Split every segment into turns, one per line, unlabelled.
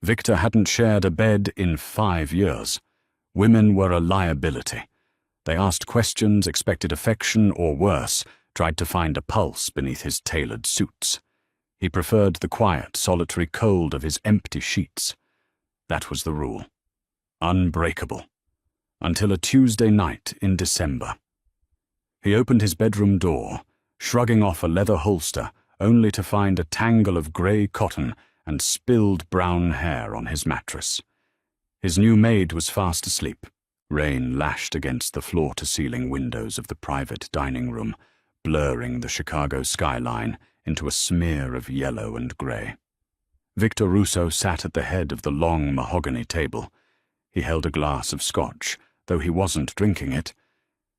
Victor hadn't shared a bed in 5 years. Women were a liability. They asked questions, expected affection, or worse, tried to find a pulse beneath his tailored suits. He preferred the quiet, solitary cold of his empty sheets. That was the rule. Unbreakable. Until a Tuesday night in December. He opened his bedroom door, shrugging off a leather holster, only to find a tangle of grey cotton and spilled brown hair on his mattress. His new maid was fast asleep. Rain lashed against the floor-to-ceiling windows of the private dining room, blurring the Chicago skyline into a smear of yellow and grey. Victor Russo sat at the head of the long mahogany table. He held a glass of scotch, though he wasn't drinking it.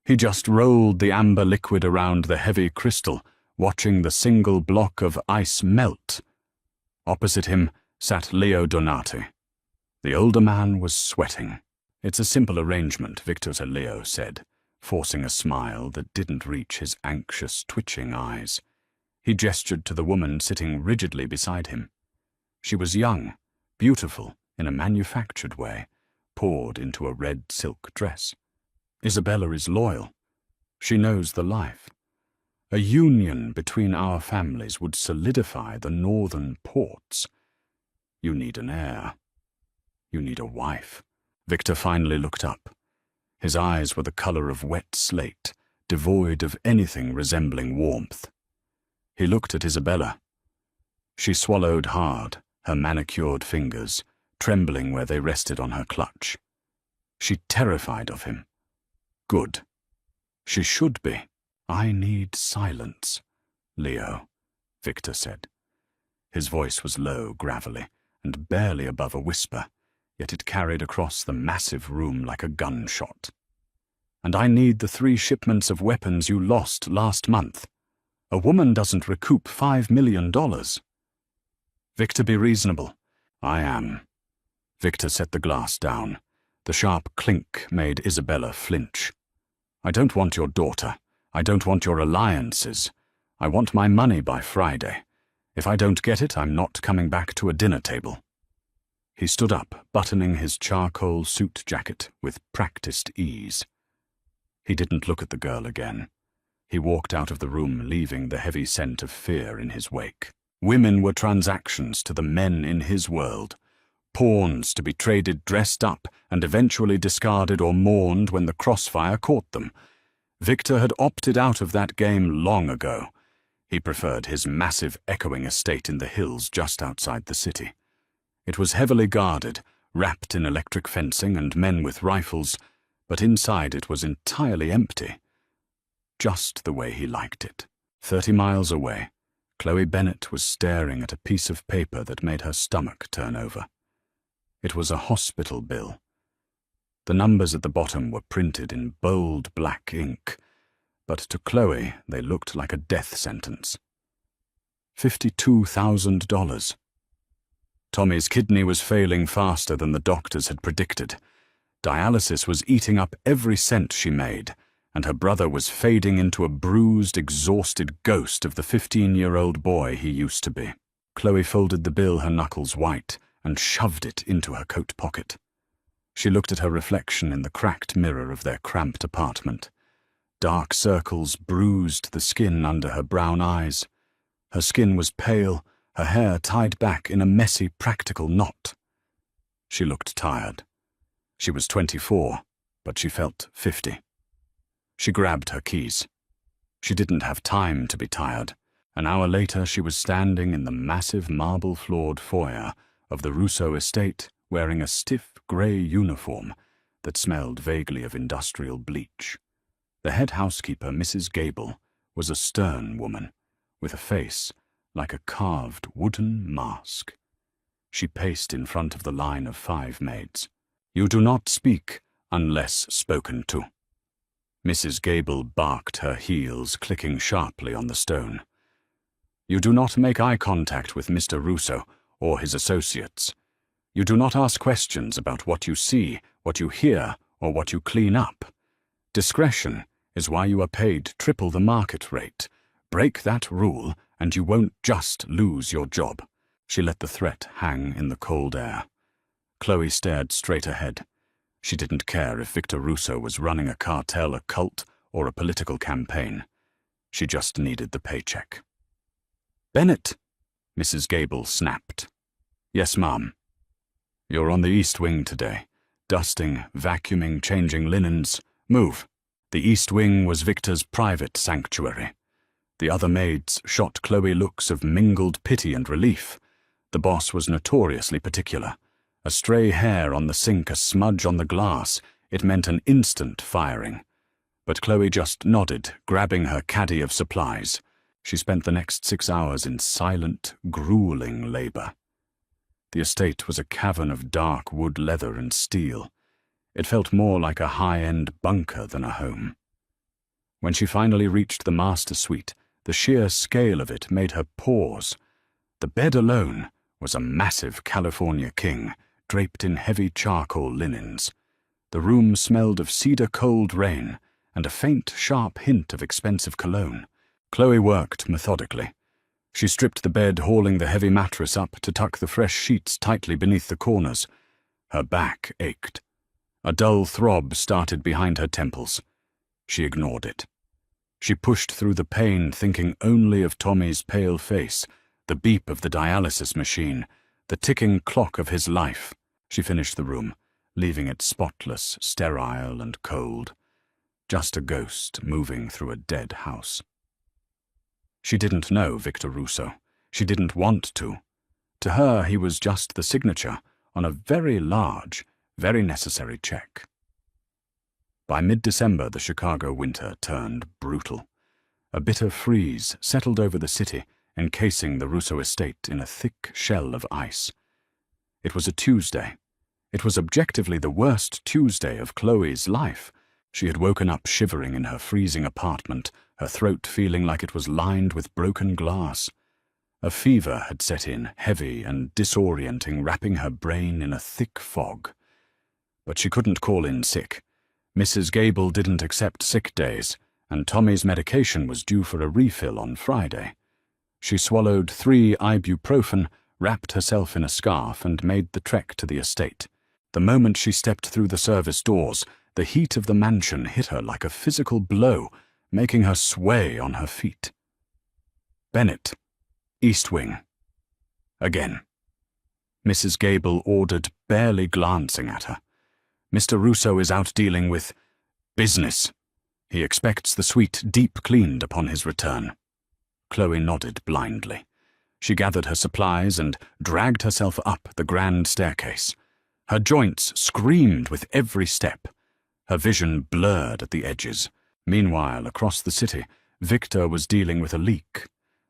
He just rolled the amber liquid around the heavy crystal, watching the single block of ice melt. Opposite him sat Leo Donati. The older man was sweating. "It's a simple arrangement," Victor to Leo said, forcing a smile that didn't reach his anxious, twitching eyes. He gestured to the woman sitting rigidly beside him. She was young, beautiful in a manufactured way, poured into a red silk dress. "Isabella is loyal. She knows the life. A union between our families would solidify the northern ports. You need an heir. You need a wife." Victor finally looked up. His eyes were the color of wet slate, devoid of anything resembling warmth. He looked at Isabella. She swallowed hard, her manicured fingers trembling where they rested on her clutch. She terrified of him. Good. She should be. "I need silence, Leo," Victor said. His voice was low, gravelly, and barely above a whisper, yet it carried across the massive room like a gunshot. "And I need the 3 shipments of weapons you lost last month. A woman doesn't recoup $5 million. Victor, be reasonable." "I am." Victor set the glass down. The sharp clink made Isabella flinch. "I don't want your daughter. I don't want your alliances. I want my money by Friday. If I don't get it, I'm not coming back to a dinner table." He stood up, buttoning his charcoal suit jacket with practiced ease. He didn't look at the girl again. He walked out of the room, leaving the heavy scent of fear in his wake. Women were transactions to the men in his world. Pawns to be traded dressed up and eventually discarded or mourned when the crossfire caught them. Victor had opted out of that game long ago. He preferred his massive echoing estate in the hills just outside the city. It was heavily guarded, wrapped in electric fencing and men with rifles, but inside it was entirely empty. Just the way he liked it. 30 miles away, Chloe Bennett was staring at a piece of paper that made her stomach turn over. It was a hospital bill. The numbers at the bottom were printed in bold black ink, but to Chloe they looked like a death sentence. $52,000. Tommy's kidney was failing faster than the doctors had predicted. Dialysis was eating up every cent she made, and her brother was fading into a bruised, exhausted ghost of the 15-year-old boy he used to be. Chloe folded the bill, her knuckles white, and shoved it into her coat pocket. She looked at her reflection in the cracked mirror of their cramped apartment. Dark circles bruised the skin under her brown eyes. Her skin was pale, her hair tied back in a messy, practical knot. She looked tired. She was 24, but she felt 50. She grabbed her keys. She didn't have time to be tired. An hour later, she was standing in the massive marble-floored foyer of the Russo estate, wearing a stiff grey uniform that smelled vaguely of industrial bleach. The head housekeeper, Mrs. Gable, was a stern woman, with a face like a carved wooden mask. She paced in front of the line of 5 maids. "You do not speak unless spoken to." Mrs. Gable barked her heels, clicking sharply on the stone. "You do not make eye contact with Mr. Russo or his associates. You do not ask questions about what you see, what you hear, or what you clean up. Discretion is why you are paid triple the market rate. Break that rule, and you won't just lose your job. She let the threat hang in the cold air. Chloe stared straight ahead. She didn't care if Victor Russo was running a cartel, a cult, or a political campaign. She just needed the paycheck. "Bennett!" Mrs. Gable snapped. "Yes, Ma'am." "You're on the East Wing today. Dusting, vacuuming, changing linens. Move." The East Wing was Victor's private sanctuary. The other maids shot Chloe looks of mingled pity and relief. The boss was notoriously particular. A stray hair on the sink, a smudge on the glass, it meant an instant firing. But Chloe just nodded, grabbing her caddy of supplies. She spent the next 6 hours in silent, grueling labor. The estate was a cavern of dark wood, leather, and steel. It felt more like a high-end bunker than a home. When she finally reached the master suite, the sheer scale of it made her pause. The bed alone was a massive California king, draped in heavy charcoal linens. The room smelled of cedar cold rain and a faint, sharp hint of expensive cologne. Chloe worked methodically. She stripped the bed, hauling the heavy mattress up to tuck the fresh sheets tightly beneath the corners. Her back ached. A dull throb started behind her temples. She ignored it. She pushed through the pain, thinking only of Tommy's pale face, the beep of the dialysis machine, the ticking clock of his life. She finished the room, leaving it spotless, sterile, and cold. Just a ghost moving through a dead house. She didn't know Victor Russo. She didn't want to. To her, he was just the signature on a very large, very necessary check. By mid-December, the Chicago winter turned brutal. A bitter freeze settled over the city, encasing the Russo estate in a thick shell of ice. It was a Tuesday. It was objectively the worst Tuesday of Chloe's life. She had woken up shivering in her freezing apartment, her throat feeling like it was lined with broken glass. A fever had set in, heavy and disorienting, wrapping her brain in a thick fog. But she couldn't call in sick. Mrs. Gable didn't accept sick days, and Tommy's medication was due for a refill on Friday. She swallowed 3 ibuprofen, wrapped herself in a scarf, and made the trek to the estate. The moment she stepped through the service doors, the heat of the mansion hit her like a physical blow, making her sway on her feet. "Bennett, East Wing." Again. Mrs. Gable ordered, barely glancing at her. "Mr. Russo is out dealing with business. He expects the suite deep cleaned upon his return." Chloe nodded blindly. She gathered her supplies and dragged herself up the grand staircase. Her joints screamed with every step. Her vision blurred at the edges. Meanwhile, across the city, Victor was dealing with a leak.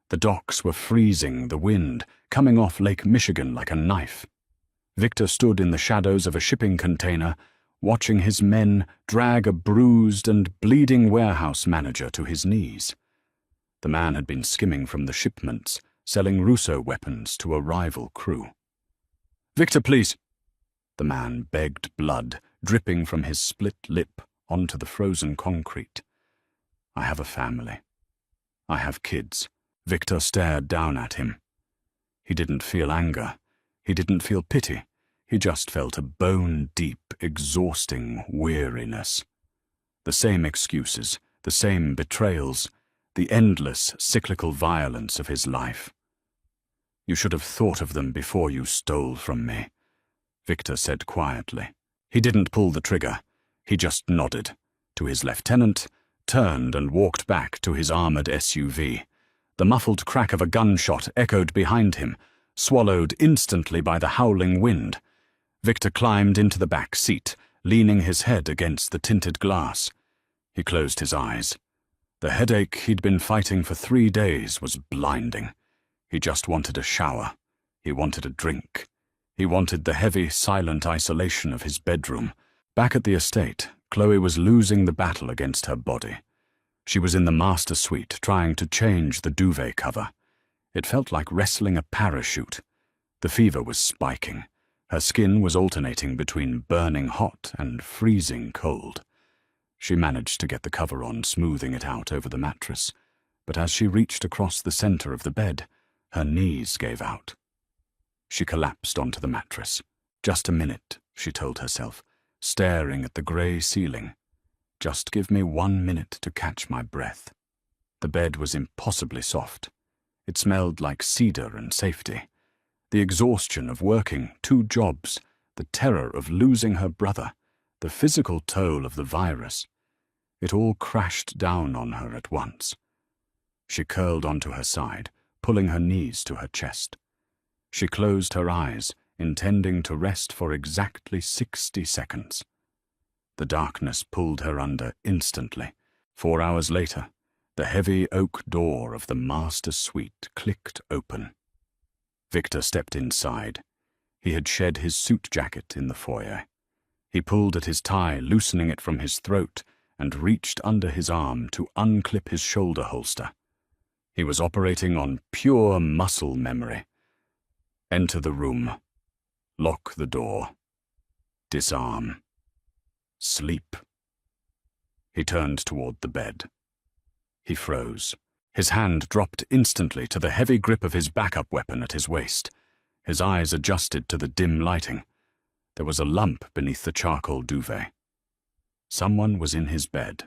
The docks were freezing, the wind coming off Lake Michigan like a knife. Victor stood in the shadows of a shipping container, watching his men drag a bruised and bleeding warehouse manager to his knees. The man had been skimming from the shipments, selling Russo weapons to a rival crew. "Victor, please." The man begged, blood dripping from his split lip onto the frozen concrete. "I have a family. I have kids." Victor stared down at him. He didn't feel anger. He didn't feel pity. He just felt a bone-deep, exhausting weariness. The same excuses, the same betrayals, the endless, cyclical violence of his life. "You should have thought of them before you stole from me," Victor said quietly. He didn't pull the trigger. He just nodded to his lieutenant, turned and walked back to his armored SUV. The muffled crack of a gunshot echoed behind him, swallowed instantly by the howling wind. Victor climbed into the back seat, leaning his head against the tinted glass. He closed his eyes. The headache he'd been fighting for 3 days was blinding. He just wanted a shower. He wanted a drink. He wanted the heavy, silent isolation of his bedroom. Back at the estate, Chloe was losing the battle against her body. She was in the master suite, trying to change the duvet cover. It felt like wrestling a parachute. The fever was spiking. Her skin was alternating between burning hot and freezing cold. She managed to get the cover on, smoothing it out over the mattress, but as she reached across the center of the bed, her knees gave out. She collapsed onto the mattress. Just a minute, she told herself, staring at the grey ceiling. Just give me 1 minute to catch my breath. The bed was impossibly soft. It smelled like cedar and safety. The exhaustion of working 2 jobs, the terror of losing her brother, the physical toll of the virus. It all crashed down on her at once. She curled onto her side, pulling her knees to her chest. She closed her eyes, intending to rest for exactly 60 seconds. The darkness pulled her under instantly. 4 hours later, the heavy oak door of the master suite clicked open. Victor stepped inside. He had shed his suit jacket in the foyer. He pulled at his tie, loosening it from his throat, and reached under his arm to unclip his shoulder holster. He was operating on pure muscle memory. Enter the room. Lock the door. Disarm. Sleep. He turned toward the bed. He froze. His hand dropped instantly to the heavy grip of his backup weapon at his waist. His eyes adjusted to the dim lighting. There was a lump beneath the charcoal duvet. Someone was in his bed.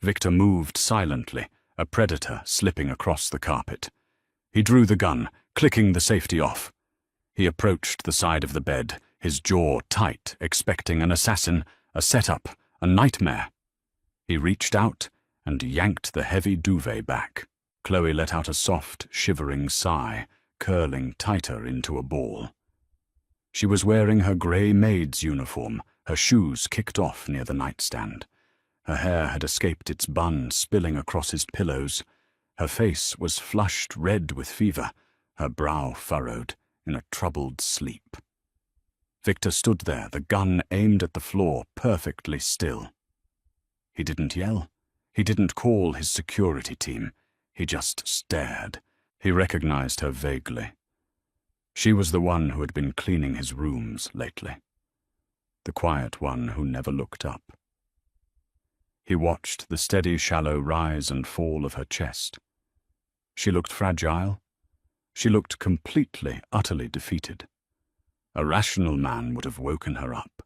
Victor moved silently, a predator slipping across the carpet. He drew the gun, clicking the safety off. He approached the side of the bed, his jaw tight, expecting an assassin, a setup, a nightmare. He reached out and yanked the heavy duvet back. Chloe let out a soft, shivering sigh, curling tighter into a ball. She was wearing her grey maid's uniform, her shoes kicked off near the nightstand. Her hair had escaped its bun, spilling across his pillows. Her face was flushed red with fever, her brow furrowed in a troubled sleep. Victor stood there, the gun aimed at the floor, perfectly still. He didn't yell. He didn't call his security team. He just stared. He recognized her vaguely. She was the one who had been cleaning his rooms lately. The quiet one who never looked up. He watched the steady, shallow rise and fall of her chest. She looked fragile. She looked completely, utterly defeated. A rational man would have woken her up.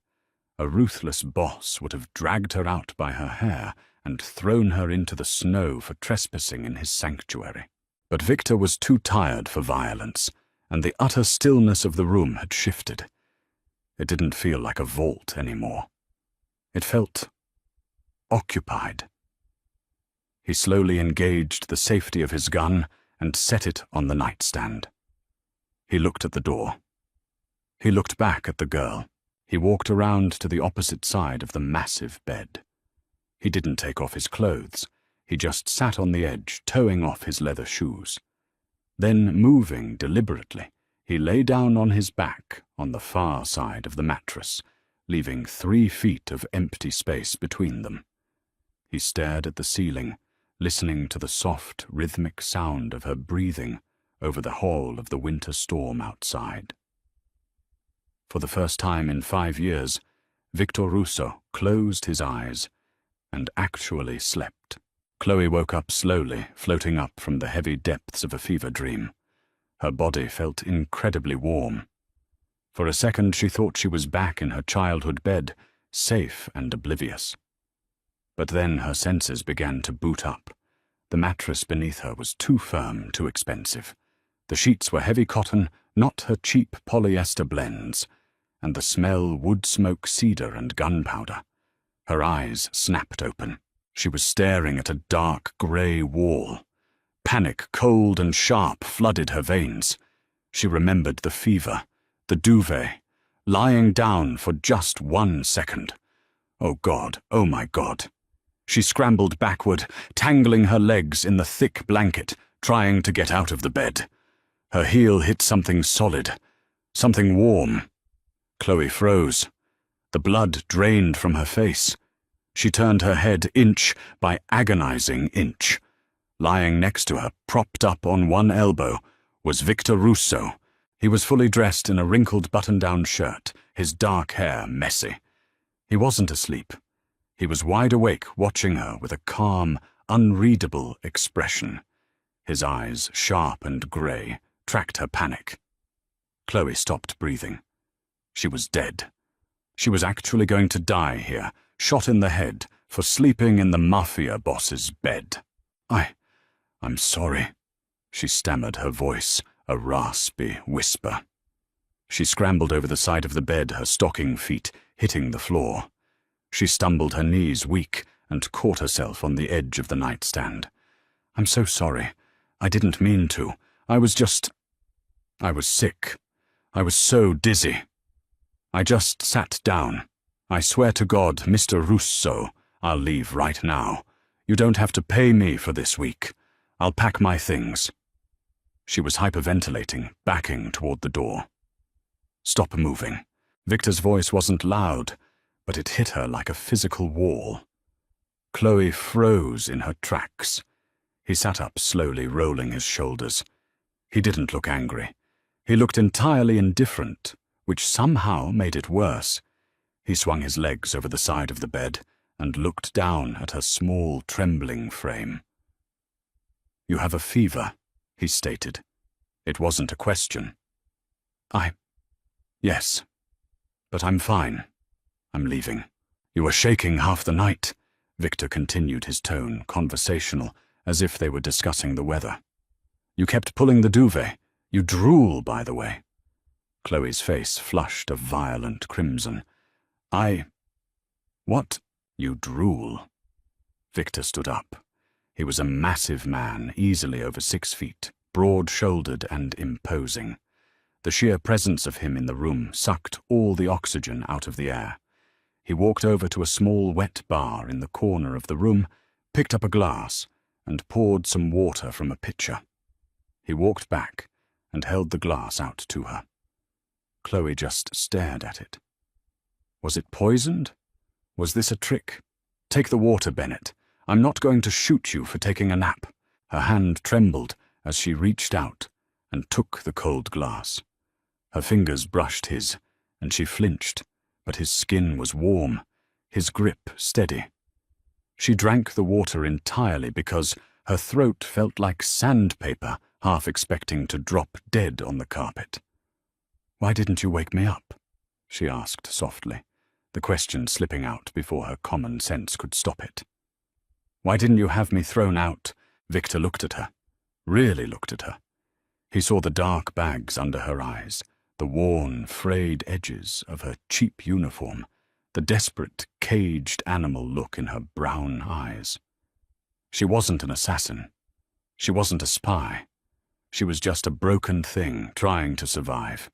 A ruthless boss would have dragged her out by her hair and thrown her into the snow for trespassing in his sanctuary. But Victor was too tired for violence, and the utter stillness of the room had shifted. It didn't feel like a vault anymore. It felt occupied. He slowly engaged the safety of his gun and set it on the nightstand. He looked at the door. He looked back at the girl. He walked around to the opposite side of the massive bed. He didn't take off his clothes. He just sat on the edge, toeing off his leather shoes. Then, moving deliberately, he lay down on his back on the far side of the mattress, leaving 3 feet of empty space between them. He stared at the ceiling, listening to the soft, rhythmic sound of her breathing over the howl of the winter storm outside. For the first time in 5 years, Victor Russo closed his eyes and actually slept. Chloe woke up slowly, floating up from the heavy depths of a fever dream. Her body felt incredibly warm. For a second she thought she was back in her childhood bed, safe and oblivious. But then her senses began to boot up. The mattress beneath her was too firm, too expensive. The sheets were heavy cotton, not her cheap polyester blends, and the smell wood smoke, cedar, and gunpowder. Her eyes snapped open. She was staring at a dark grey wall. Panic, cold and sharp, flooded her veins. She remembered the fever, the duvet, lying down for just 1 second. Oh God, oh my God. She scrambled backward, tangling her legs in the thick blanket, trying to get out of the bed. Her heel hit something solid, something warm. Chloe froze. The blood drained from her face. She turned her head inch by agonizing inch. Lying next to her, propped up on one elbow, was Victor Russo. He was fully dressed in a wrinkled button-down shirt, his dark hair messy. He wasn't asleep. He was wide awake, watching her with a calm, unreadable expression. His eyes, sharp and grey, tracked her panic. Chloe stopped breathing. She was dead. She was actually going to die here, shot in the head, for sleeping in the Mafia boss's bed. I'm sorry, she stammered, her voice a raspy whisper. She scrambled over the side of the bed, her stocking feet hitting the floor. She stumbled, her knees weak, and caught herself on the edge of the nightstand. I'm so sorry. I didn't mean to. I was sick. I was so dizzy. I just sat down. I swear to God, Mr. Russo, I'll leave right now. You don't have to pay me for this week. I'll pack my things. She was hyperventilating, backing toward the door. Stop moving. Victor's voice wasn't loud, but it hit her like a physical wall. Chloe froze in her tracks. He sat up slowly, rolling his shoulders. He didn't look angry. He looked entirely indifferent, which somehow made it worse. He swung his legs over the side of the bed and looked down at her small, trembling frame. You have a fever, he stated. It wasn't a question. Yes, but I'm fine. I'm leaving. You were shaking half the night, Victor continued, his tone conversational, as if they were discussing the weather. You kept pulling the duvet. You drool, by the way. Chloe's face flushed a violent crimson. What? You drool? Victor stood up. He was a massive man, easily over 6 feet, broad-shouldered and imposing. The sheer presence of him in the room sucked all the oxygen out of the air. He walked over to a small wet bar in the corner of the room, picked up a glass, and poured some water from a pitcher. He walked back and held the glass out to her. Chloe just stared at it. Was it poisoned? Was this a trick? Take the water, Bennett. I'm not going to shoot you for taking a nap. Her hand trembled as she reached out and took the cold glass. Her fingers brushed his, and she flinched, but his skin was warm, his grip steady. She drank the water entirely because her throat felt like sandpaper, half expecting to drop dead on the carpet. Why didn't you wake me up? She asked softly, the question slipping out before her common sense could stop it. Why didn't you have me thrown out? Victor looked at her, really looked at her. He saw the dark bags under her eyes, the worn, frayed edges of her cheap uniform, the desperate, caged animal look in her brown eyes. She wasn't an assassin. She wasn't a spy. She was just a broken thing trying to survive.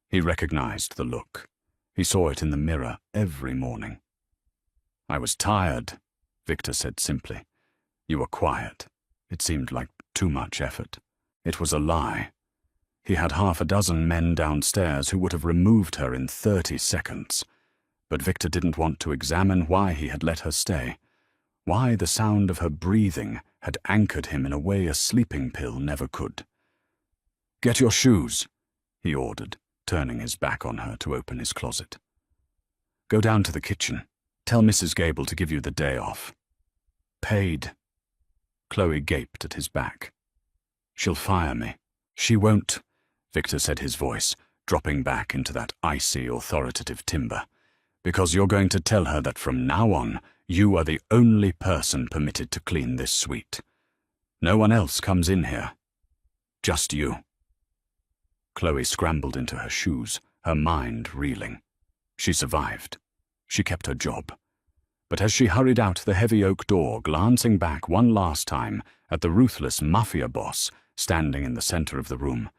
He recognized the look. He saw it in the mirror every morning. I was tired, Victor said simply. You were quiet. It seemed like too much effort. It was a lie. He had 6 men downstairs who would have removed her in 30 seconds. But Victor didn't want to examine why he had let her stay, why the sound of her breathing had anchored him in a way a sleeping pill never could. Get your shoes, he ordered, turning his back on her to open his closet. Go down to the kitchen. Tell Mrs. Gable to give you the day off. Paid. Chloe gaped at his back. She'll fire me. She won't, Victor said, his voice dropping back into that icy, authoritative timbre, because you're going to tell her that from now on you are the only person permitted to clean this suite. No one else comes in here. Just you. Chloe scrambled into her shoes, her mind reeling. She survived. She kept her job. But as she hurried out the heavy oak door, glancing back one last time at the ruthless Mafia boss standing in the center of the room,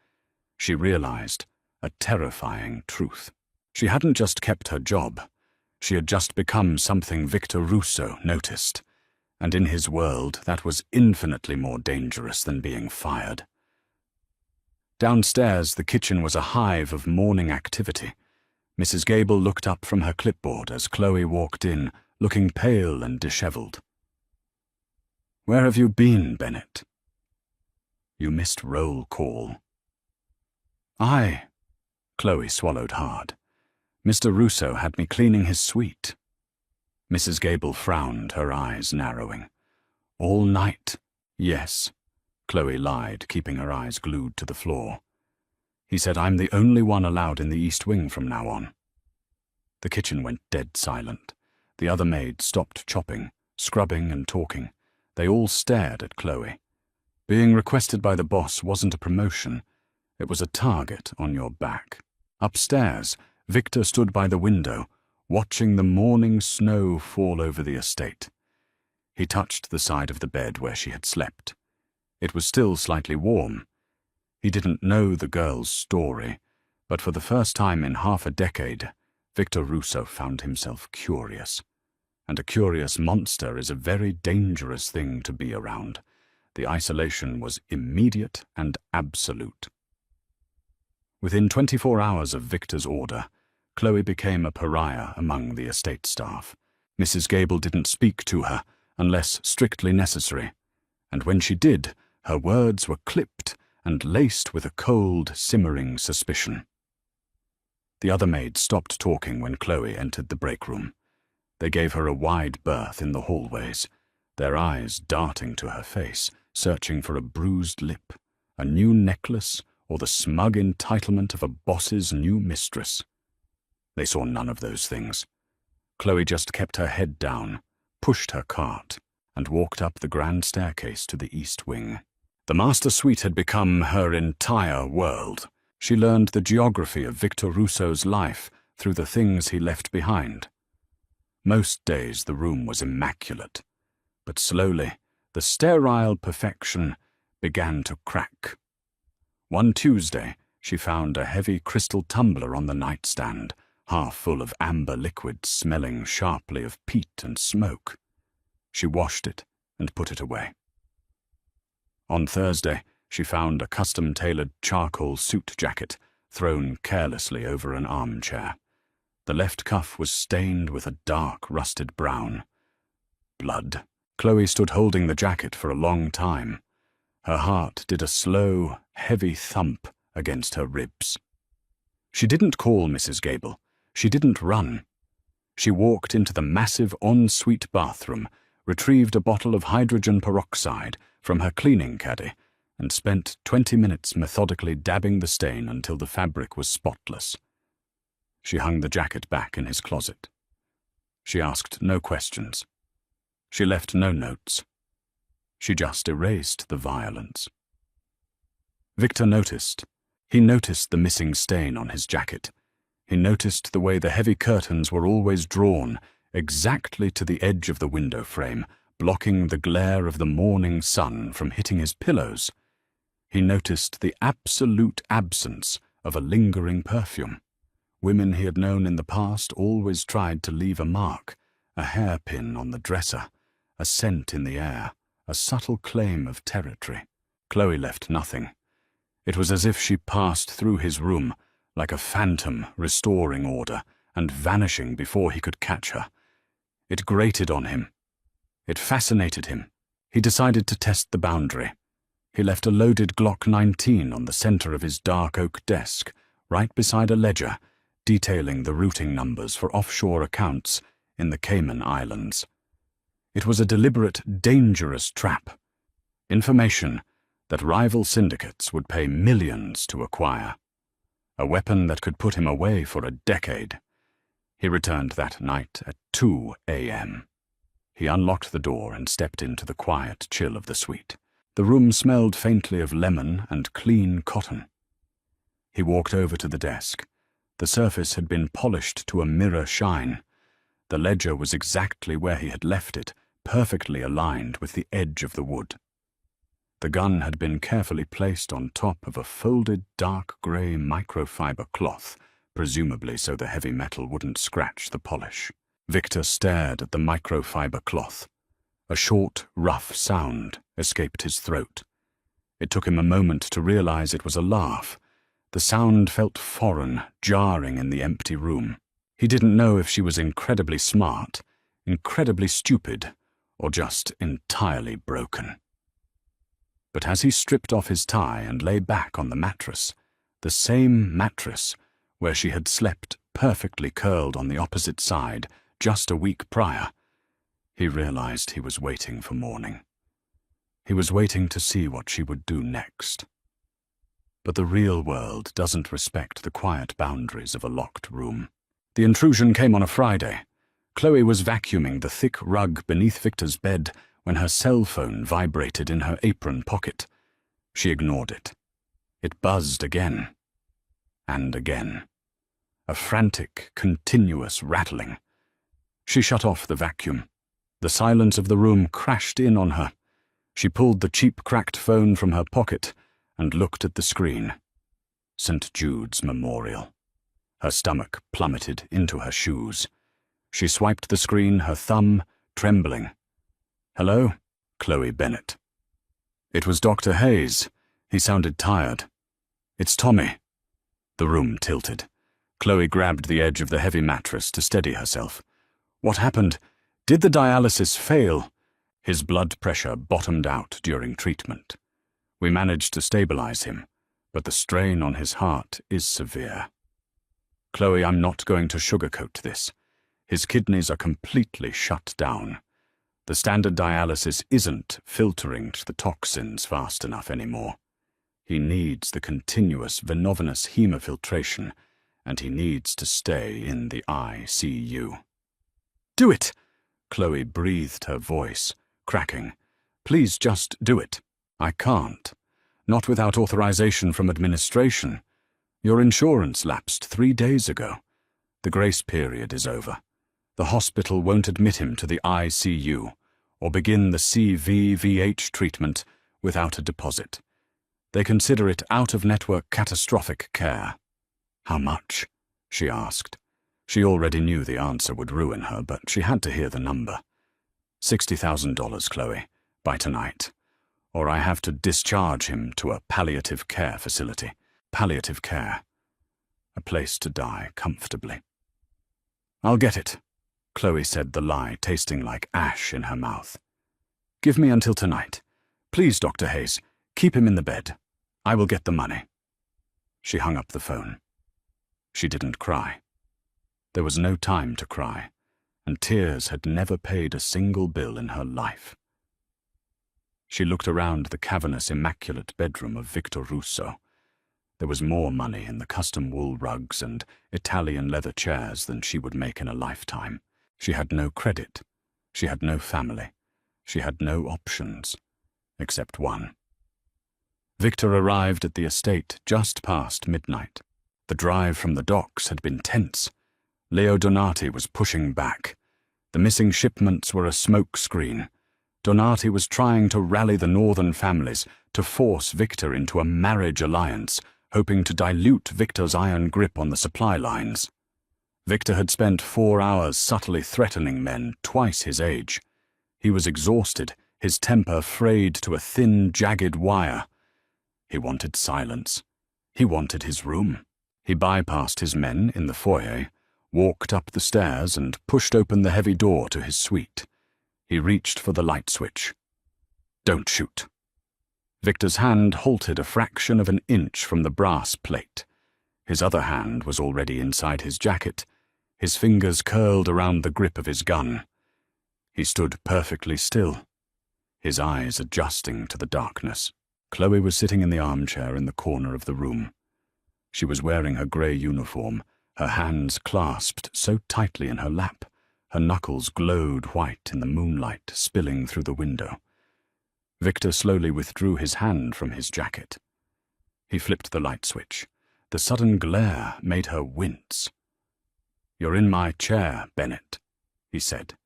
she realized a terrifying truth. She hadn't just kept her job. She had just become something Victor Russo noticed, and in his world that was infinitely more dangerous than being fired. Downstairs, the kitchen was a hive of morning activity. Mrs. Gable looked up from her clipboard as Chloe walked in, looking pale and disheveled. Where have you been, Bennett? You missed roll call. Chloe swallowed hard. Mr. Russo had me cleaning his suite. Mrs. Gable frowned, her eyes narrowing. All night? Yes, Chloe lied, keeping her eyes glued to the floor. He said, "I'm the only one allowed in the East Wing from now on." The kitchen went dead silent. The other maids stopped chopping, scrubbing and talking. They all stared at Chloe. Being requested by the boss wasn't a promotion. It was a target on your back. Upstairs, Victor stood by the window, watching the morning snow fall over the estate. He touched the side of the bed where she had slept. It was still slightly warm. He didn't know the girl's story, but for the first time in half a decade, Victor Russo found himself curious. And a curious monster is a very dangerous thing to be around. The isolation was immediate and absolute. Within 24 hours of Victor's order, Chloe became a pariah among the estate staff. Mrs. Gable didn't speak to her unless strictly necessary, and when she did, her words were clipped and laced with a cold, simmering suspicion. The other maids stopped talking when Chloe entered the break room. They gave her a wide berth in the hallways, their eyes darting to her face, searching for a bruised lip, a new necklace, or the smug entitlement of a boss's new mistress. They saw none of those things. Chloe just kept her head down, pushed her cart, and walked up the grand staircase to the East Wing. The master suite had become her entire world. She learned the geography of Victor Russo's life through the things he left behind. Most days the room was immaculate, but slowly the sterile perfection began to crack. One Tuesday, she found a heavy crystal tumbler on the nightstand, half full of amber liquid smelling sharply of peat and smoke. She washed it and put it away. On Thursday, she found a custom-tailored charcoal suit jacket thrown carelessly over an armchair. The left cuff was stained with a dark, rusted brown. Blood. Chloe stood holding the jacket for a long time. Her heart did a slow, heavy thump against her ribs. She didn't call Mrs. Gable. She didn't run. She walked into the massive ensuite bathroom, retrieved a bottle of hydrogen peroxide from her cleaning caddy, and spent 20 minutes methodically dabbing the stain until the fabric was spotless. She hung the jacket back in his closet. She asked no questions. She left no notes. She just erased the violence. Victor noticed. He noticed the missing stain on his jacket. He noticed the way the heavy curtains were always drawn exactly to the edge of the window frame, blocking the glare of the morning sun from hitting his pillows. He noticed the absolute absence of a lingering perfume. Women he had known in the past always tried to leave a mark, a hairpin on the dresser, a scent in the air, a subtle claim of territory. Chloe left nothing. It was as if she passed through his room like a phantom restoring order and vanishing before he could catch her. It grated on him. It fascinated him. He decided to test the boundary. He left a loaded Glock 19 on the center of his dark oak desk, right beside a ledger detailing the routing numbers for offshore accounts in the Cayman Islands. It was a deliberate, dangerous trap. Information that rival syndicates would pay millions to acquire. A weapon that could put him away for a decade. He returned that night at 2 a.m. He unlocked the door and stepped into the quiet chill of the suite. The room smelled faintly of lemon and clean cotton. He walked over to the desk. The surface had been polished to a mirror shine. The ledger was exactly where he had left it, perfectly aligned with the edge of the wood. The gun had been carefully placed on top of a folded dark grey microfiber cloth, presumably so the heavy metal wouldn't scratch the polish. Victor stared at the microfiber cloth. A short, rough sound escaped his throat. It took him a moment to realize it was a laugh. The sound felt foreign, jarring in the empty room. He didn't know if she was incredibly smart, incredibly stupid, or just entirely broken. But as he stripped off his tie and lay back on the mattress, the same mattress where she had slept perfectly curled on the opposite side just a week prior, he realized he was waiting for morning. He was waiting to see what she would do next. But the real world doesn't respect the quiet boundaries of a locked room. The intrusion came on a Friday. Chloe was vacuuming the thick rug beneath Victor's bed when her cell phone vibrated in her apron pocket. She ignored it. It buzzed again. And again. A frantic, continuous rattling. She shut off the vacuum. The silence of the room crashed in on her. She pulled the cheap cracked phone from her pocket and looked at the screen. St. Jude's Memorial. Her stomach plummeted into her shoes. She swiped the screen, her thumb trembling. "Hello?" Chloe Bennett. It was Dr. Hayes. He sounded tired. "It's Tommy." The room tilted. Chloe grabbed the edge of the heavy mattress to steady herself. What happened? Did the dialysis fail? His blood pressure bottomed out during treatment. We managed to stabilize him, but the strain on his heart is severe. Chloe, I'm not going to sugarcoat this. His kidneys are completely shut down. The standard dialysis isn't filtering the toxins fast enough anymore. He needs the continuous venovenous hemofiltration, and he needs to stay in the ICU. "Do it!" Chloe breathed, her voice cracking. "Please just do it." "I can't. Not without authorization from administration. Your insurance lapsed 3 days ago. The grace period is over. The hospital won't admit him to the ICU or begin the CVVH treatment without a deposit. They consider it out-of-network catastrophic care." "How much?" she asked. She already knew the answer would ruin her, but she had to hear the number. $60,000, Chloe, by tonight. Or I have to discharge him to a palliative care facility. Palliative care. A place to die comfortably. "I'll get it," Chloe said, the lie tasting like ash in her mouth. "Give me until tonight. Please, Dr. Hayes, keep him in the bed. I will get the money." She hung up the phone. She didn't cry. There was no time to cry, and tears had never paid a single bill in her life. She looked around the cavernous, immaculate bedroom of Victor Russo. There was more money in the custom wool rugs and Italian leather chairs than she would make in a lifetime. She had no credit. She had no family. She had no options, except one. Victor arrived at the estate just past midnight. The drive from the docks had been tense. Leo Donati was pushing back. The missing shipments were a smoke screen. Donati was trying to rally the northern families to force Victor into a marriage alliance, hoping to dilute Victor's iron grip on the supply lines. Victor had spent 4 hours subtly threatening men twice his age. He was exhausted, his temper frayed to a thin, jagged wire. He wanted silence. He wanted his room. He bypassed his men in the foyer, walked up the stairs and pushed open the heavy door to his suite. He reached for the light switch. "Don't shoot." Victor's hand halted a fraction of an inch from the brass plate. His other hand was already inside his jacket, his fingers curled around the grip of his gun. He stood perfectly still, his eyes adjusting to the darkness. Chloe was sitting in the armchair in the corner of the room. She was wearing her grey uniform, her hands clasped so tightly in her lap. Her knuckles glowed white in the moonlight spilling through the window. Victor slowly withdrew his hand from his jacket. He flipped the light switch. The sudden glare made her wince. "You're in my chair, Bennett," he said.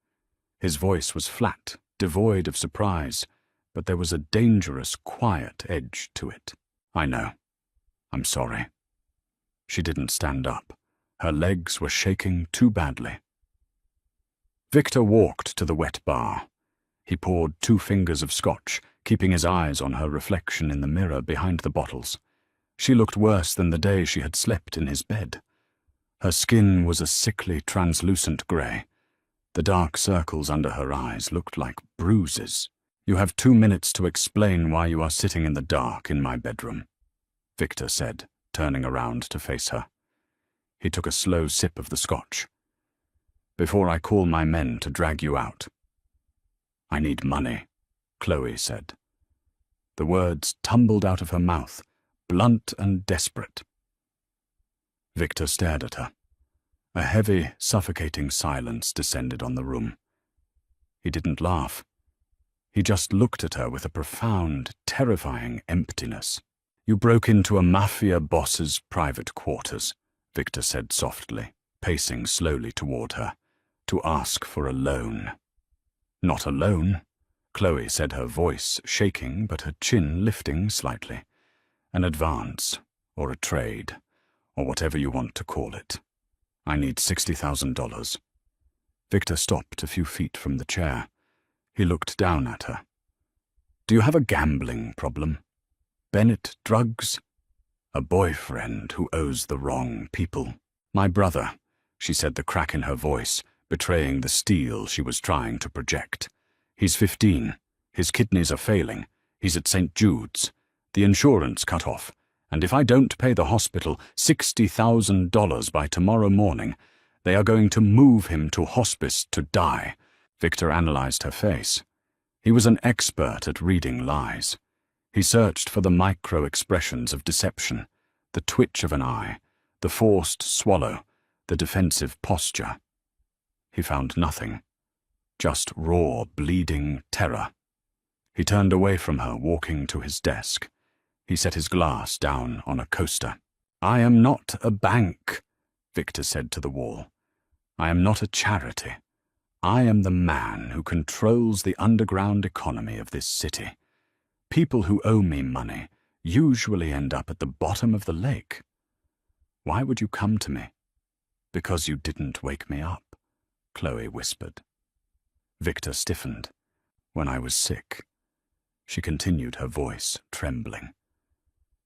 His voice was flat, devoid of surprise, but there was a dangerous, quiet edge to it. "I know. I'm sorry." She didn't stand up. Her legs were shaking too badly. Victor walked to the wet bar. He poured 2 fingers of scotch, keeping his eyes on her reflection in the mirror behind the bottles. She looked worse than the day she had slept in his bed. Her skin was a sickly, translucent grey. The dark circles under her eyes looked like bruises. "You have 2 minutes to explain why you are sitting in the dark in my bedroom," Victor said, turning around to face her. He took a slow sip of the scotch. "Before I call my men to drag you out." "I need money," Chloe said. The words tumbled out of her mouth, blunt and desperate. Victor stared at her. A heavy, suffocating silence descended on the room. He didn't laugh. He just looked at her with a profound, terrifying emptiness. "You broke into a Mafia boss's private quarters," Victor said softly, pacing slowly toward her, "to ask for a loan." "Not a loan," Chloe said, her voice shaking but her chin lifting slightly. "An advance, or a trade, or whatever you want to call it. I need $60,000. Victor stopped a few feet from the chair. He looked down at her. "Do you have a gambling problem? Bennett, drugs? A boyfriend who owes the wrong people?" "My brother," she said, the crack in her voice betraying the steel she was trying to project. "He's 15. His kidneys are failing. He's at St. Jude's. The insurance cut off. And if I don't pay the hospital $60,000 by tomorrow morning, they are going to move him to hospice to die." Victor analyzed her face. He was an expert at reading lies. He searched for the micro-expressions of deception, the twitch of an eye, the forced swallow, the defensive posture. He found nothing, just raw, bleeding terror. He turned away from her, walking to his desk. He set his glass down on a coaster. "I am not a bank," Victor said to the wall. "I am not a charity. I am the man who controls the underground economy of this city. People who owe me money usually end up at the bottom of the lake. Why would you come to me?" "Because you didn't wake me up," Chloe whispered. Victor stiffened. "When I was sick," she continued, her voice trembling.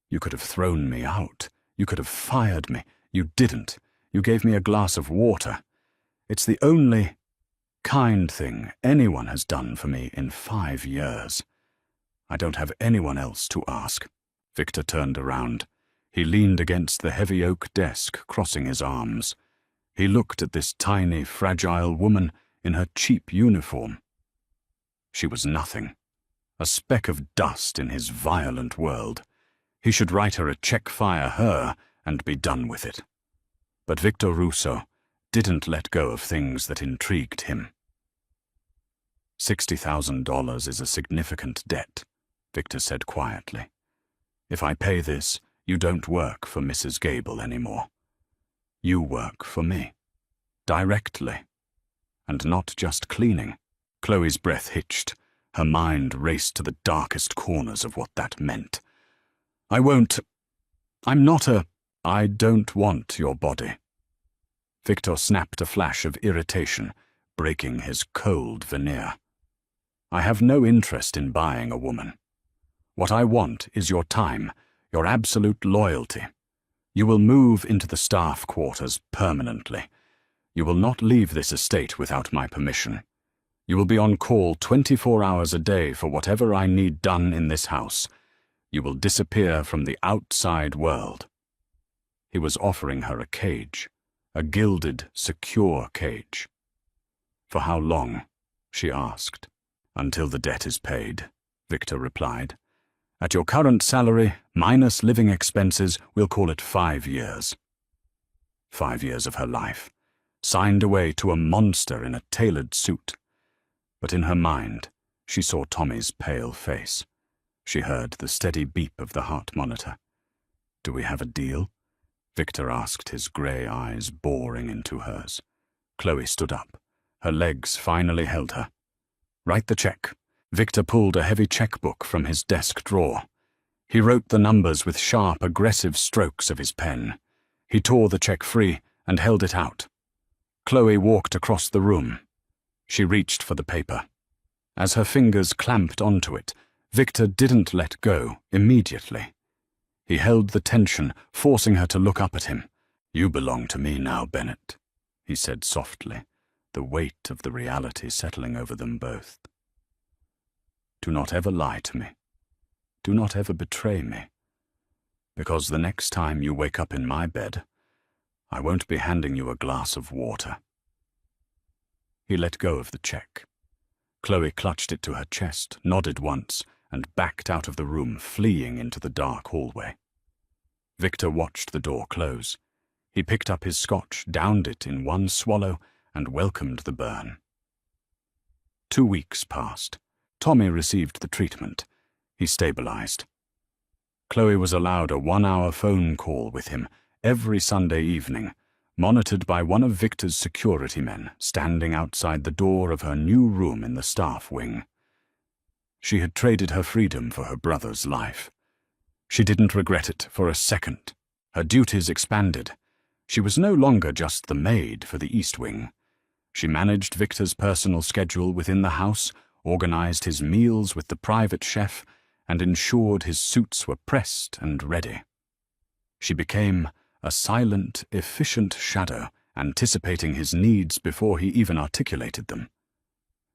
"You could have thrown me out. You could have fired me. You didn't. You gave me a glass of water. It's the only kind thing anyone has done for me in 5 years. I don't have anyone else to ask." Victor turned around. He leaned against the heavy oak desk, crossing his arms. He looked at this tiny, fragile woman in her cheap uniform. She was nothing, a speck of dust in his violent world. He should write her a check, fire her, and be done with it. But Victor Russo didn't let go of things that intrigued him. $60,000 is a significant debt, Victor said quietly. "If I pay this, you don't work for Mrs. Gable anymore. You work for me. Directly. And not just cleaning." Chloe's breath hitched. Her mind raced to the darkest corners of what that meant. "I won't. I'm not a... I don't want your body." Victor snapped a flash of irritation, breaking his cold veneer. "I have no interest in buying a woman. What I want is your time, your absolute loyalty. You will move into the staff quarters permanently. You will not leave this estate without my permission. You will be on call 24 hours a day for whatever I need done in this house. You will disappear from the outside world." He was offering her a cage, a gilded, secure cage. "For how long?" she asked. "Until the debt is paid," Victor replied. "At your current salary, minus living expenses, we'll call it 5 years. 5 years of her life, signed away to a monster in a tailored suit." But in her mind, she saw Tommy's pale face. She heard the steady beep of the heart monitor. "Do we have a deal?" Victor asked, his grey eyes boring into hers. Chloe stood up. Her legs finally held her. "Write the check." Victor pulled a heavy checkbook from his desk drawer. He wrote the numbers with sharp, aggressive strokes of his pen. He tore the check free and held it out. Chloe walked across the room. She reached for the paper. As her fingers clamped onto it, Victor didn't let go immediately. He held the tension, forcing her to look up at him. "You belong to me now, Bennett," he said softly, the weight of the reality settling over them both. "Do not ever lie to me. Do not ever betray me. Because the next time you wake up in my bed, I won't be handing you a glass of water." He let go of the check. Chloe clutched it to her chest, nodded once, and backed out of the room, fleeing into the dark hallway. Victor watched the door close. He picked up his scotch, downed it in one swallow, and welcomed the burn. 2 weeks passed. Tommy received the treatment. He stabilized. Chloe was allowed a 1-hour phone call with him every Sunday evening, monitored by one of Victor's security men standing outside the door of her new room in the staff wing. She had traded her freedom for her brother's life. She didn't regret it for a second. Her duties expanded. She was no longer just the maid for the East Wing. She managed Victor's personal schedule within the house, organized his meals with the private chef, and ensured his suits were pressed and ready. She became a silent, efficient shadow, anticipating his needs before he even articulated them.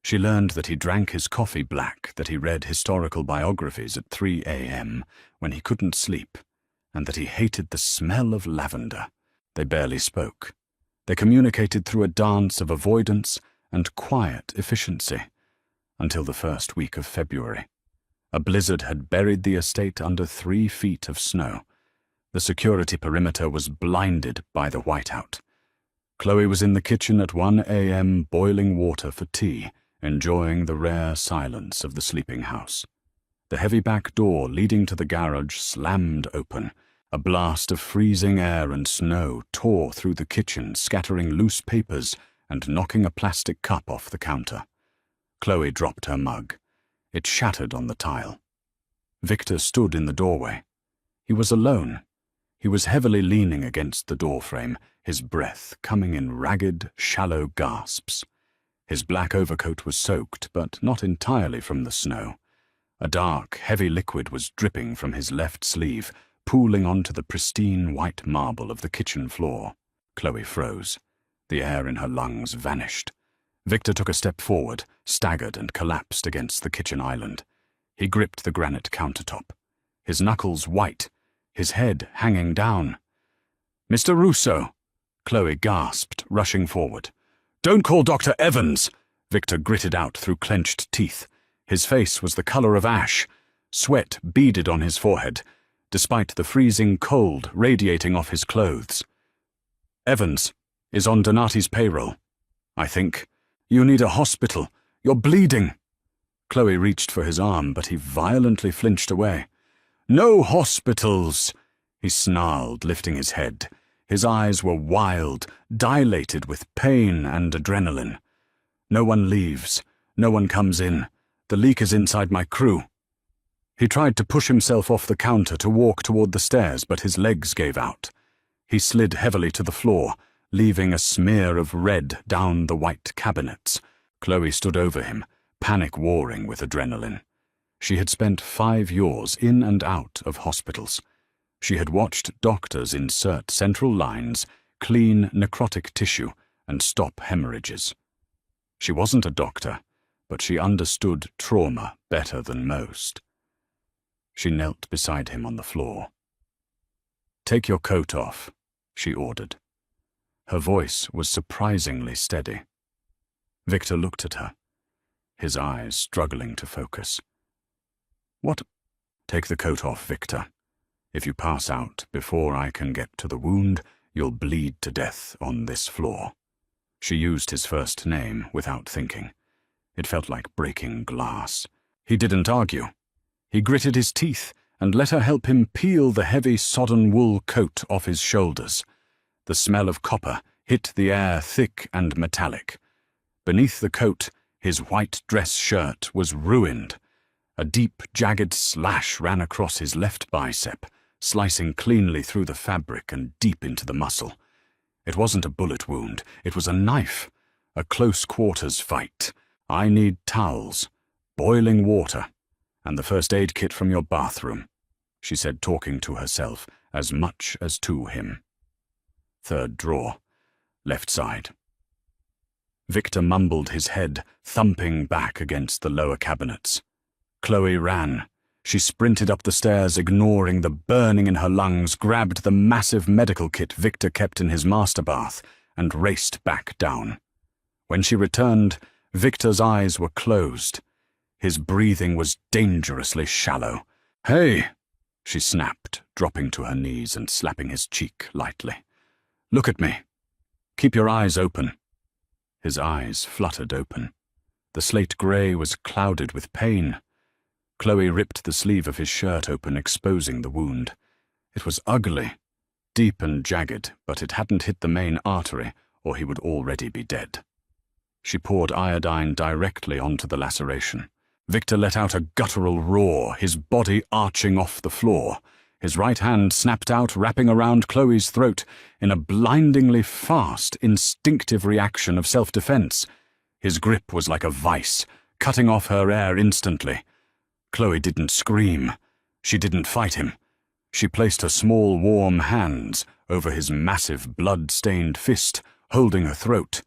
She learned that he drank his coffee black, that he read historical biographies at 3 a.m. when he couldn't sleep, and that he hated the smell of lavender. They barely spoke. They communicated through a dance of avoidance and quiet efficiency, until the first week of February. A blizzard had buried the estate under 3 feet of snow. The security perimeter was blinded by the whiteout. Chloe was in the kitchen at 1 a.m. boiling water for tea, enjoying the rare silence of the sleeping house. The heavy back door leading to the garage slammed open. A blast of freezing air and snow tore through the kitchen, scattering loose papers and knocking a plastic cup off the counter. Chloe dropped her mug. It shattered on the tile. Victor stood in the doorway. He was alone. He was heavily leaning against the doorframe, his breath coming in ragged, shallow gasps. His black overcoat was soaked, but not entirely from the snow. A dark, heavy liquid was dripping from his left sleeve, pooling onto the pristine white marble of the kitchen floor. Chloe froze. The air in her lungs vanished. Victor took a step forward, staggered and collapsed against the kitchen island. He gripped the granite countertop. His knuckles white, his head hanging down. "Mr. Russo!" Chloe gasped, rushing forward. "Don't call Dr. Evans!" Victor gritted out through clenched teeth. His face was the color of ash. Sweat beaded on his forehead, despite the freezing cold radiating off his clothes. "Evans is on Donati's payroll, I think. You need a hospital. You're bleeding." Chloe reached for his arm, but he violently flinched away. "No hospitals," he snarled, lifting his head. His eyes were wild, dilated with pain and adrenaline. "No one leaves. No one comes in. The leak is inside my crew." He tried to push himself off the counter to walk toward the stairs, but his legs gave out. He slid heavily to the floor, leaving a smear of red down the white cabinets. Chloe stood over him, panic warring with adrenaline. She had spent 5 years in and out of hospitals. She had watched doctors insert central lines, clean necrotic tissue, and stop hemorrhages. She wasn't a doctor, but she understood trauma better than most. She knelt beside him on the floor. "Take your coat off," she ordered. Her voice was surprisingly steady. Victor looked at her, his eyes struggling to focus. "What?" "Take the coat off, Victor. If you pass out before I can get to the wound, you'll bleed to death on this floor." She used his first name without thinking. It felt like breaking glass. He didn't argue. He gritted his teeth and let her help him peel the heavy sodden wool coat off his shoulders. The smell of copper hit the air thick and metallic. Beneath the coat, his white dress shirt was ruined. A deep, jagged slash ran across his left bicep, slicing cleanly through the fabric and deep into the muscle. It wasn't a bullet wound, it was a knife. A close-quarters fight. "I need towels, boiling water, and the first aid kit from your bathroom," she said, talking to herself as much as to him. Third drawer, left side. Victor mumbled, his head thumping back against the lower cabinets. Chloe ran. She sprinted up the stairs, ignoring the burning in her lungs, grabbed the massive medical kit Victor kept in his master bath, and raced back down. When she returned, Victor's eyes were closed. His breathing was dangerously shallow. "Hey!" she snapped, dropping to her knees and slapping his cheek lightly. "Look at me. Keep your eyes open." His eyes fluttered open. The slate grey was clouded with pain. Chloe ripped the sleeve of his shirt open, exposing the wound. It was ugly, deep and jagged, but it hadn't hit the main artery, or he would already be dead. She poured iodine directly onto the laceration. Victor let out a guttural roar, his body arching off the floor. His right hand snapped out, wrapping around Chloe's throat in a blindingly fast, instinctive reaction of self-defense. His grip was like a vice, cutting off her air instantly. Chloe didn't scream. She didn't fight him. She placed her small, warm hands over his massive, blood-stained fist, holding her throat.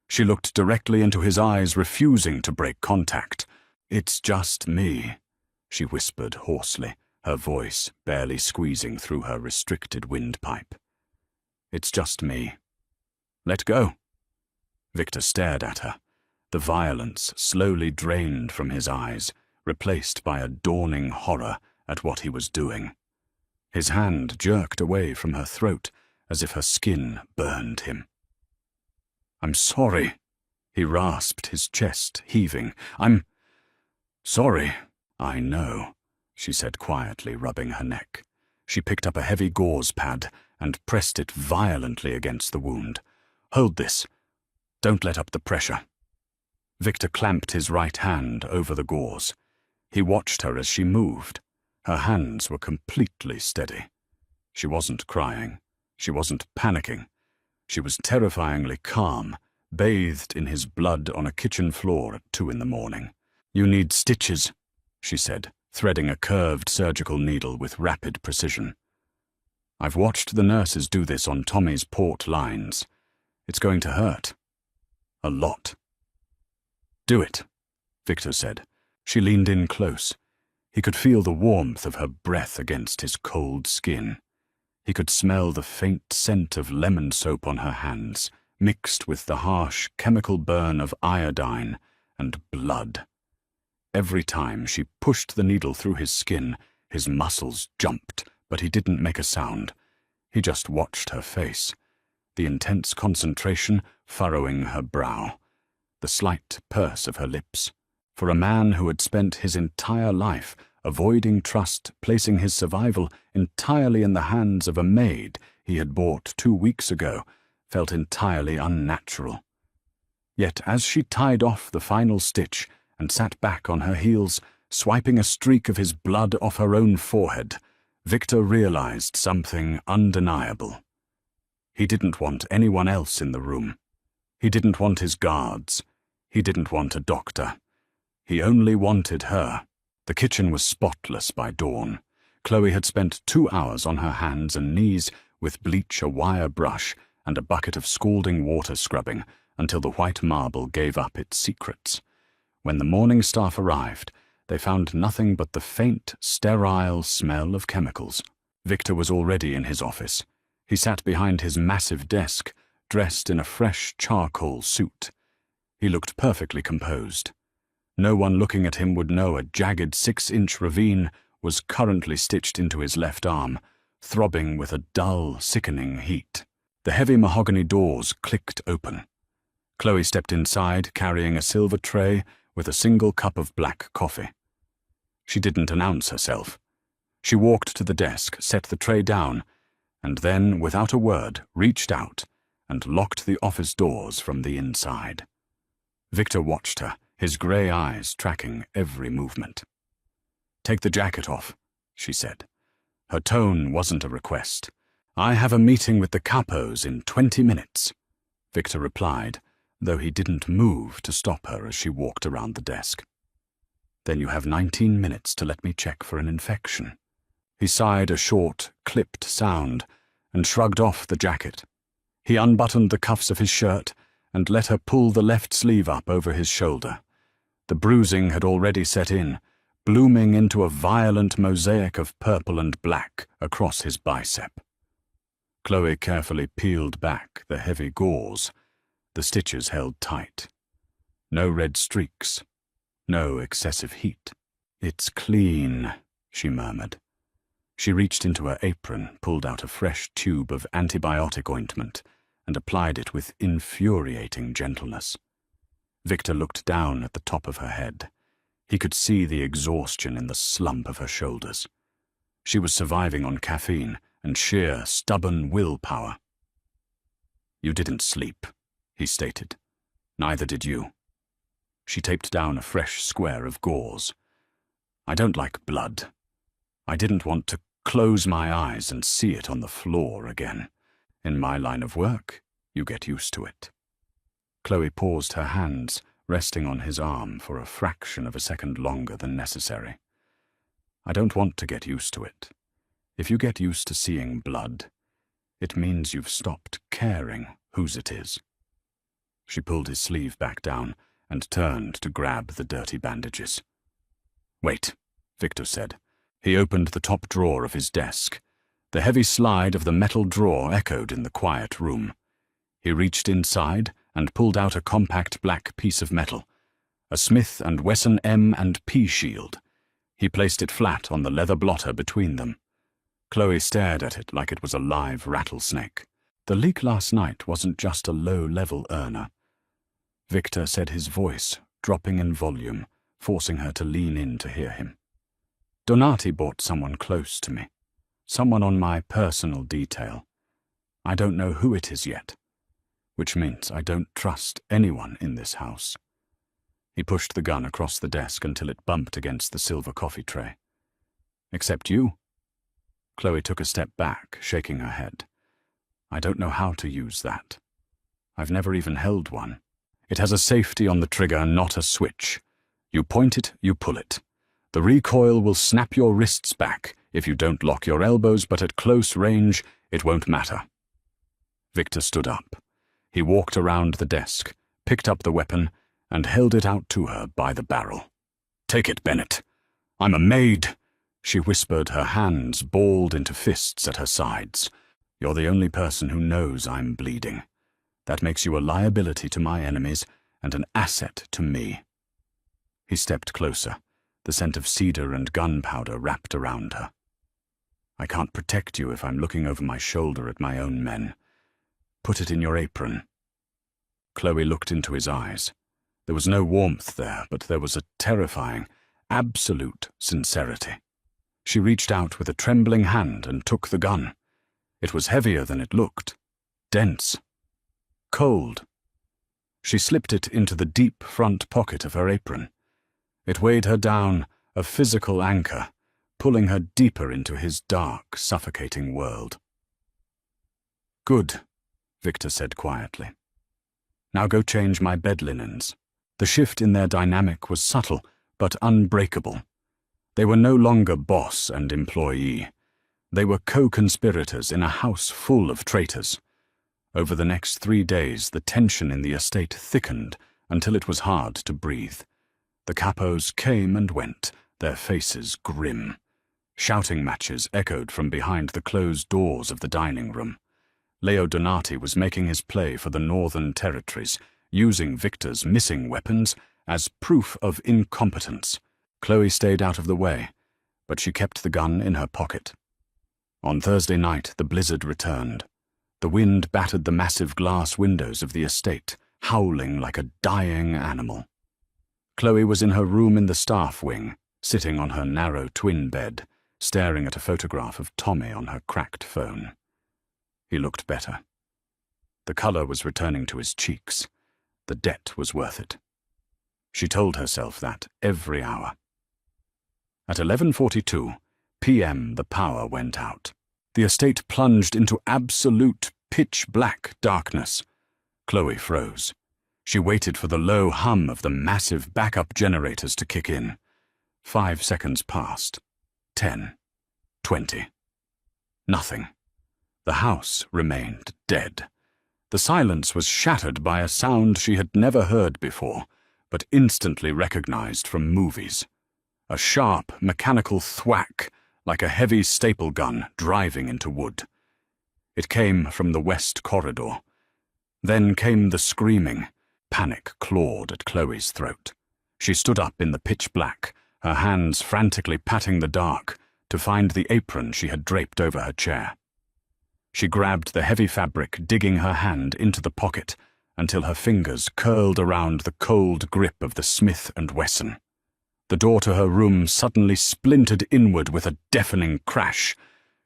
She looked directly into his eyes, refusing to break contact. "It's just me," she whispered hoarsely, her voice barely squeezing through her restricted windpipe. "It's just me. Let go." Victor stared at her. The violence slowly drained from his eyes, replaced by a dawning horror at what he was doing. His hand jerked away from her throat as if her skin burned him. "I'm sorry," he rasped, his chest heaving. "I'm sorry." "I know," she said quietly, rubbing her neck. She picked up a heavy gauze pad and pressed it violently against the wound. "Hold this. Don't let up the pressure." Victor clamped his right hand over the gauze. He watched her as she moved. Her hands were completely steady. She wasn't crying. She wasn't panicking. She was terrifyingly calm, bathed in his blood on a kitchen floor at 2 a.m. "You need stitches," she said, threading a curved surgical needle with rapid precision. "I've watched the nurses do this on Tommy's port lines. It's going to hurt. A lot." "Do it," Victor said. She leaned in close. He could feel the warmth of her breath against his cold skin. He could smell the faint scent of lemon soap on her hands, mixed with the harsh chemical burn of iodine and blood. Every time she pushed the needle through his skin, his muscles jumped, but he didn't make a sound. He just watched her face, the intense concentration furrowing her brow, the slight purse of her lips. For a man who had spent his entire life avoiding trust, placing his survival entirely in the hands of a maid he had bought 2 weeks ago, felt entirely unnatural. Yet as she tied off the final stitch and sat back on her heels, swiping a streak of his blood off her own forehead, Victor realized something undeniable. He didn't want anyone else in the room. He didn't want his guards. He didn't want a doctor. He only wanted her. The kitchen was spotless by dawn. Chloe had spent 2 hours on her hands and knees with bleach, a wire brush, and a bucket of scalding water scrubbing until the white marble gave up its secrets. When the morning staff arrived, they found nothing but the faint, sterile smell of chemicals. Victor was already in his office. He sat behind his massive desk, dressed in a fresh charcoal suit. He looked perfectly composed. No one looking at him would know a jagged 6-inch ravine was currently stitched into his left arm, throbbing with a dull, sickening heat. The heavy mahogany doors clicked open. Chloe stepped inside, carrying a silver tray with a single cup of black coffee. She didn't announce herself. She walked to the desk, set the tray down, and then, without a word, reached out and locked the office doors from the inside. Victor watched her, his grey eyes tracking every movement. "Take the jacket off," she said. Her tone wasn't a request. "I have a meeting with the capos in 20 minutes," Victor replied, though he didn't move to stop her as she walked around the desk. "Then you have 19 minutes to let me check for an infection." He sighed a short, clipped sound and shrugged off the jacket. He unbuttoned the cuffs of his shirt and let her pull the left sleeve up over his shoulder. The bruising had already set in, blooming into a violent mosaic of purple and black across his bicep. Chloe carefully peeled back the heavy gauze. The stitches held tight. No red streaks. No excessive heat. "It's clean," she murmured. She reached into her apron, pulled out a fresh tube of antibiotic ointment, and applied it with infuriating gentleness. Victor looked down at the top of her head. He could see the exhaustion in the slump of her shoulders. She was surviving on caffeine and sheer, stubborn willpower. "You didn't sleep," he stated. "Neither did you." She taped down a fresh square of gauze. "I don't like blood. I didn't want to close my eyes and see it on the floor again. In my line of work, you get used to it." Chloe paused, her hands resting on his arm for a fraction of a second longer than necessary. "I don't want to get used to it. If you get used to seeing blood, it means you've stopped caring whose it is." She pulled his sleeve back down and turned to grab the dirty bandages. "Wait," Victor said. He opened the top drawer of his desk. The heavy slide of the metal drawer echoed in the quiet room. He reached inside and pulled out a compact black piece of metal, a Smith & Wesson M&P shield. He placed it flat on the leather blotter between them. Chloe stared at it like it was a live rattlesnake. The leak last night wasn't just a low-level earner. Victor said, his voice dropping in volume, forcing her to lean in to hear him. "Donati bought someone close to me, someone on my personal detail. I don't know who it is yet, which means I don't trust anyone in this house." He pushed the gun across the desk until it bumped against the silver coffee tray. "Except you?" Chloe took a step back, shaking her head. "I don't know how to use that. I've never even held one. It has a safety on the trigger, not a switch. You point it, you pull it. The recoil will snap your wrists back if you don't lock your elbows, but at close range, it won't matter." Victor stood up. He walked around the desk, picked up the weapon, and held it out to her by the barrel. "Take it, Bennett. I'm a maid," she whispered, her hands balled into fists at her sides. "You're the only person who knows I'm bleeding. That makes you a liability to my enemies and an asset to me." He stepped closer, the scent of cedar and gunpowder wrapped around her. "I can't protect you if I'm looking over my shoulder at my own men. Put it in your apron." Chloe looked into his eyes. There was no warmth there, but there was a terrifying, absolute sincerity. She reached out with a trembling hand and took the gun. It was heavier than it looked, dense, cold. She slipped it into the deep front pocket of her apron. It weighed her down, a physical anchor, pulling her deeper into his dark, suffocating world. "Good," Victor said quietly. "Now go change my bed linens." The shift in their dynamic was subtle, but unbreakable. They were no longer boss and employee. They were co-conspirators in a house full of traitors. Over the next 3 days, the tension in the estate thickened until it was hard to breathe. The capos came and went, their faces grim. Shouting matches echoed from behind the closed doors of the dining room. Leo Donati was making his play for the Northern Territories, using Victor's missing weapons as proof of incompetence. Chloe stayed out of the way, but she kept the gun in her pocket. On Thursday night, the blizzard returned. The wind battered the massive glass windows of the estate, howling like a dying animal. Chloe was in her room in the staff wing, sitting on her narrow twin bed, staring at a photograph of Tommy on her cracked phone. He looked better. The color was returning to his cheeks. The debt was worth it. She told herself that every hour. At 11:42 p.m. the power went out. The estate plunged into absolute pitch-black darkness. Chloe froze. She waited for the low hum of the massive backup generators to kick in. 5 seconds passed. 10. 20. Nothing. The house remained dead. The silence was shattered by a sound she had never heard before, but instantly recognized from movies. A sharp, mechanical thwack, like a heavy staple gun driving into wood. It came from the west corridor. Then came the screaming. Panic clawed at Chloe's throat. She stood up in the pitch black, her hands frantically patting the dark, to find the apron she had draped over her chair. She grabbed the heavy fabric, digging her hand into the pocket until her fingers curled around the cold grip of the Smith & Wesson. The door to her room suddenly splintered inward with a deafening crash.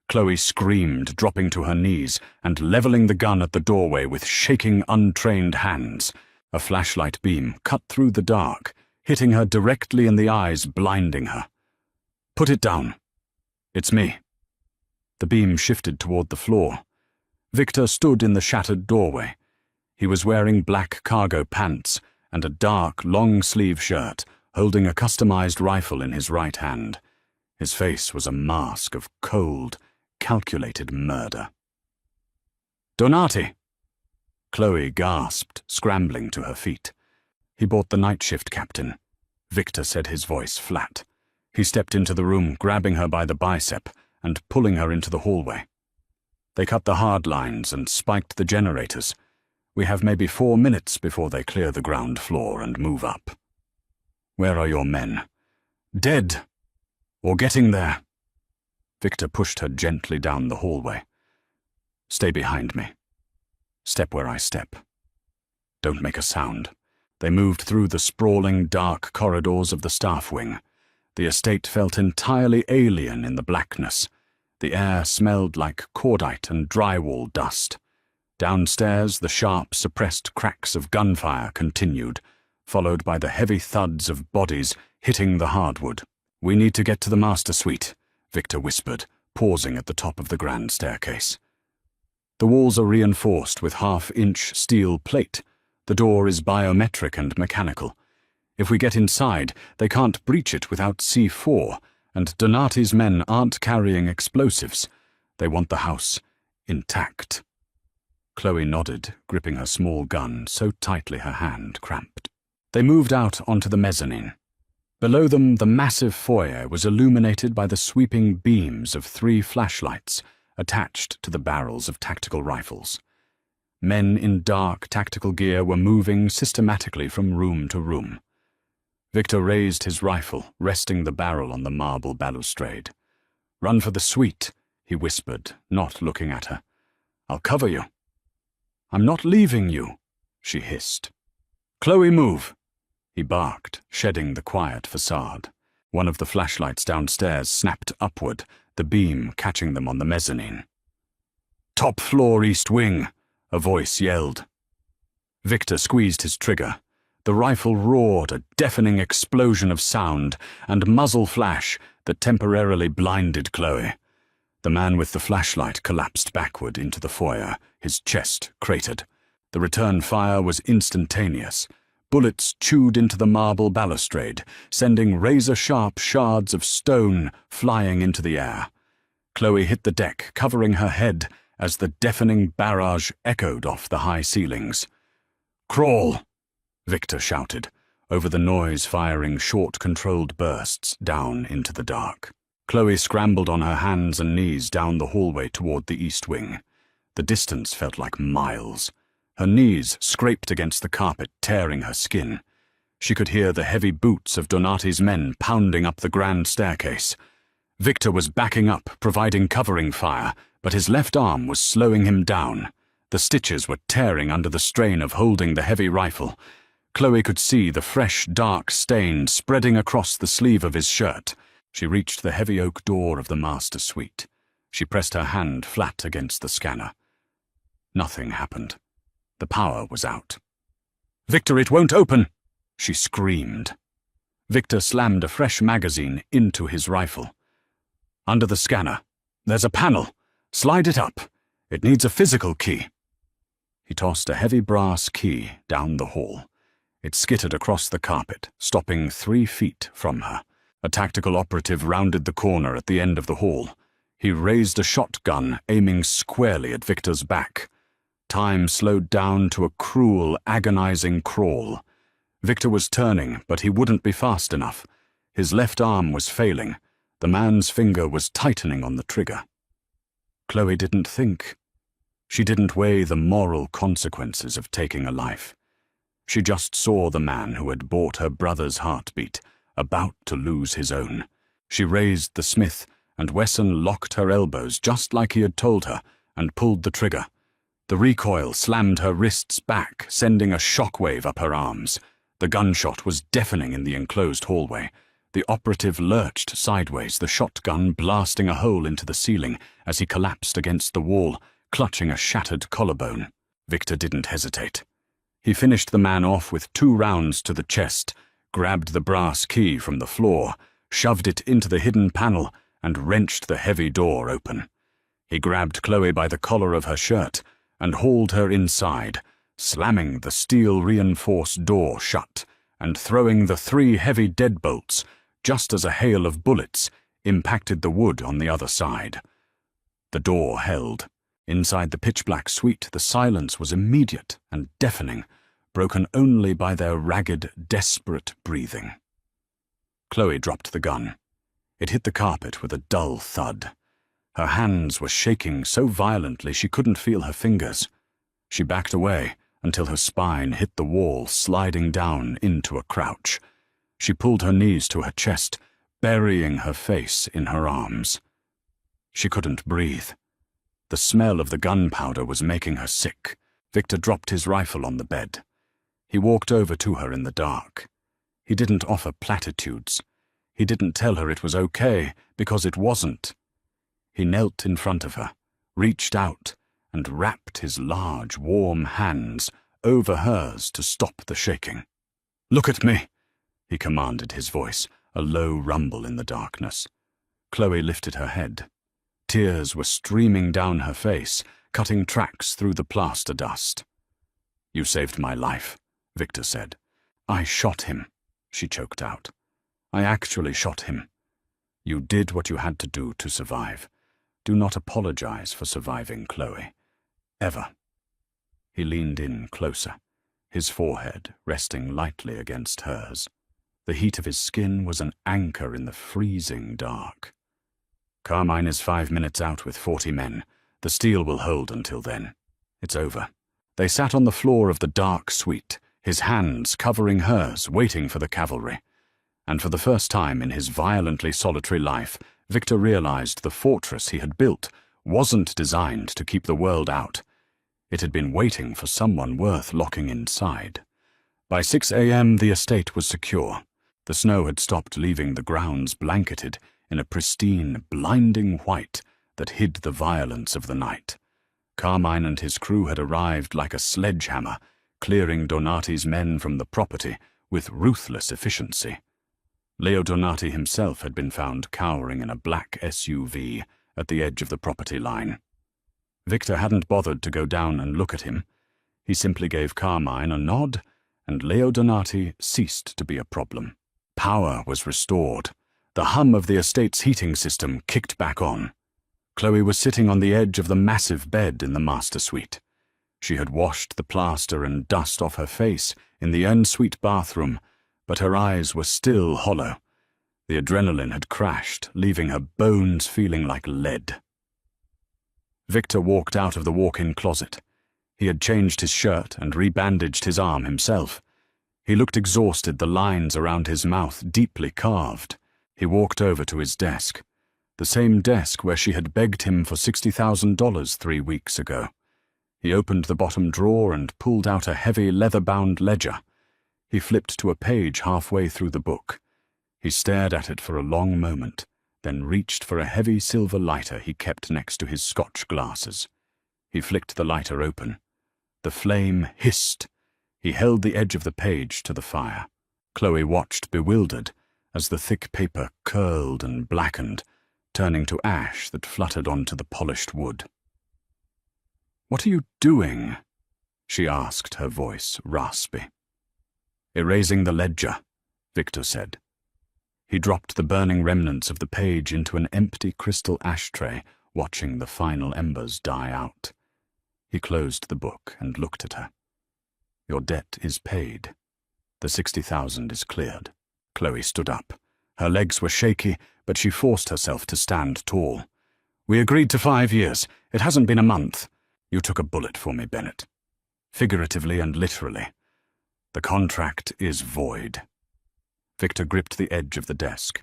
Chloe screamed, dropping to her knees and leveling the gun at the doorway with shaking, untrained hands. A flashlight beam cut through the dark, hitting her directly in the eyes, blinding her. "Put it down. It's me." The beam shifted toward the floor. Victor stood in the shattered doorway. He was wearing black cargo pants and a dark, long-sleeve shirt, holding a customized rifle in his right hand. His face was a mask of cold, calculated murder. "Donati!" Chloe gasped, scrambling to her feet. "He bought the night shift, Captain," Victor said, his voice flat. He stepped into the room, grabbing her by the bicep and pulling her into the hallway. "They cut the hard lines and spiked the generators. We have maybe 4 minutes before they clear the ground floor and move up." "Where are your men?" "Dead. Or getting there." Victor pushed her gently down the hallway. "Stay behind me. Step where I step. Don't make a sound." They moved through the sprawling, dark corridors of the staff wing. The estate felt entirely alien in the blackness. The air smelled like cordite and drywall dust. Downstairs, the sharp, suppressed cracks of gunfire continued, followed by the heavy thuds of bodies hitting the hardwood. "We need to get to the master suite," Victor whispered, pausing at the top of the grand staircase. "The walls are reinforced with half-inch steel plate. The door is biometric and mechanical. If we get inside, they can't breach it without C4, and Donati's men aren't carrying explosives. They want the house intact." Chloe nodded, gripping her small gun so tightly her hand cramped. They moved out onto the mezzanine. Below them, the massive foyer was illuminated by the sweeping beams of 3 flashlights attached to the barrels of tactical rifles. Men in dark tactical gear were moving systematically from room to room. Victor raised his rifle, resting the barrel on the marble balustrade. "Run for the suite," he whispered, not looking at her. "I'll cover you." "I'm not leaving you," she hissed. "Chloe, move!" he barked, shedding the quiet facade. One of the flashlights downstairs snapped upward, the beam catching them on the mezzanine. "Top floor, east wing," a voice yelled. Victor squeezed his trigger. The rifle roared, a deafening explosion of sound and muzzle flash that temporarily blinded Chloe. The man with the flashlight collapsed backward into the foyer, his chest cratered. The return fire was instantaneous. Bullets chewed into the marble balustrade, sending razor-sharp shards of stone flying into the air. Chloe hit the deck, covering her head as the deafening barrage echoed off the high ceilings. "Crawl!" Victor shouted, over the noise firing short, controlled bursts down into the dark. Chloe scrambled on her hands and knees down the hallway toward the east wing. The distance felt like miles. Her knees scraped against the carpet, tearing her skin. She could hear the heavy boots of Donati's men pounding up the grand staircase. Victor was backing up, providing covering fire, but his left arm was slowing him down. The stitches were tearing under the strain of holding the heavy rifle. Chloe could see the fresh, dark stain spreading across the sleeve of his shirt. She reached the heavy oak door of the master suite. She pressed her hand flat against the scanner. Nothing happened. The power was out. "Victor, it won't open!" she screamed. Victor slammed a fresh magazine into his rifle. "Under the scanner. There's a panel. Slide it up. It needs a physical key." He tossed a heavy brass key down the hall. It skittered across the carpet, stopping 3 feet from her. A tactical operative rounded the corner at the end of the hall. He raised a shotgun, aiming squarely at Victor's back. Time slowed down to a cruel, agonizing crawl. Victor was turning, but he wouldn't be fast enough. His left arm was failing. The man's finger was tightening on the trigger. Chloe didn't think. She didn't weigh the moral consequences of taking a life. She just saw the man who had bought her brother's heartbeat, about to lose his own. She raised the Smith and Wesson locked her elbows just like he had told her and pulled the trigger. The recoil slammed her wrists back, sending a shockwave up her arms. The gunshot was deafening in the enclosed hallway. The operative lurched sideways, the shotgun blasting a hole into the ceiling as he collapsed against the wall, clutching a shattered collarbone. Victor didn't hesitate. He finished the man off with 2 rounds to the chest, grabbed the brass key from the floor, shoved it into the hidden panel, and wrenched the heavy door open. He grabbed Chloe by the collar of her shirt and hauled her inside, slamming the steel-reinforced door shut and throwing the 3 heavy deadbolts just as a hail of bullets impacted the wood on the other side. The door held. Inside the pitch-black suite, the silence was immediate and deafening, broken only by their ragged, desperate breathing. Chloe dropped the gun. It hit the carpet with a dull thud. Her hands were shaking so violently she couldn't feel her fingers. She backed away until her spine hit the wall, sliding down into a crouch. She pulled her knees to her chest, burying her face in her arms. She couldn't breathe. The smell of the gunpowder was making her sick. Victor dropped his rifle on the bed. He walked over to her in the dark. He didn't offer platitudes. He didn't tell her it was okay, because it wasn't. He knelt in front of her, reached out, and wrapped his large, warm hands over hers to stop the shaking. "Look at me," he commanded, his voice a low rumble in the darkness. Chloe lifted her head. Tears were streaming down her face, cutting tracks through the plaster dust. "You saved my life," Victor said. "I shot him," she choked out. "I actually shot him. You did what you had to do to survive. Do not apologize for surviving, Chloe. Ever." He leaned in closer, his forehead resting lightly against hers. The heat of his skin was an anchor in the freezing dark. "Carmine is 5 minutes out with 40 men. The steel will hold until then. It's over." They sat on the floor of the dark suite, his hands covering hers, waiting for the cavalry. And for the first time in his violently solitary life, Victor realized the fortress he had built wasn't designed to keep the world out. It had been waiting for someone worth locking inside. By 6 a.m. the estate was secure. The snow had stopped, leaving the grounds blanketed in a pristine, blinding white that hid the violence of the night. Carmine and his crew had arrived like a sledgehammer, clearing Donati's men from the property with ruthless efficiency. Leo Donati himself had been found cowering in a black SUV at the edge of the property line. Victor hadn't bothered to go down and look at him. He simply gave Carmine a nod, and Leo Donati ceased to be a problem. Power was restored. The hum of the estate's heating system kicked back on. Chloe was sitting on the edge of the massive bed in the master suite. She had washed the plaster and dust off her face in the ensuite bathroom, but her eyes were still hollow. The adrenaline had crashed, leaving her bones feeling like lead. Victor walked out of the walk-in closet. He had changed his shirt and rebandaged his arm himself. He looked exhausted, the lines around his mouth deeply carved. He walked over to his desk, the same desk where she had begged him for $60,000 3 weeks ago. He opened the bottom drawer and pulled out a heavy leather-bound ledger. He flipped to a page halfway through the book. He stared at it for a long moment, then reached for a heavy silver lighter he kept next to his Scotch glasses. He flicked the lighter open. The flame hissed. He held the edge of the page to the fire. Chloe watched, bewildered, as the thick paper curled and blackened, turning to ash that fluttered onto the polished wood. "What are you doing?" she asked, her voice raspy. "Erasing the ledger," Victor said. He dropped the burning remnants of the page into an empty crystal ashtray, watching the final embers die out. He closed the book and looked at her. "Your debt is paid. The 60,000 is cleared." Chloe stood up. Her legs were shaky, but she forced herself to stand tall. "We agreed to 5 years. It hasn't been a month. You took a bullet for me, Bennett. Figuratively and literally. The contract is void." Victor gripped the edge of the desk.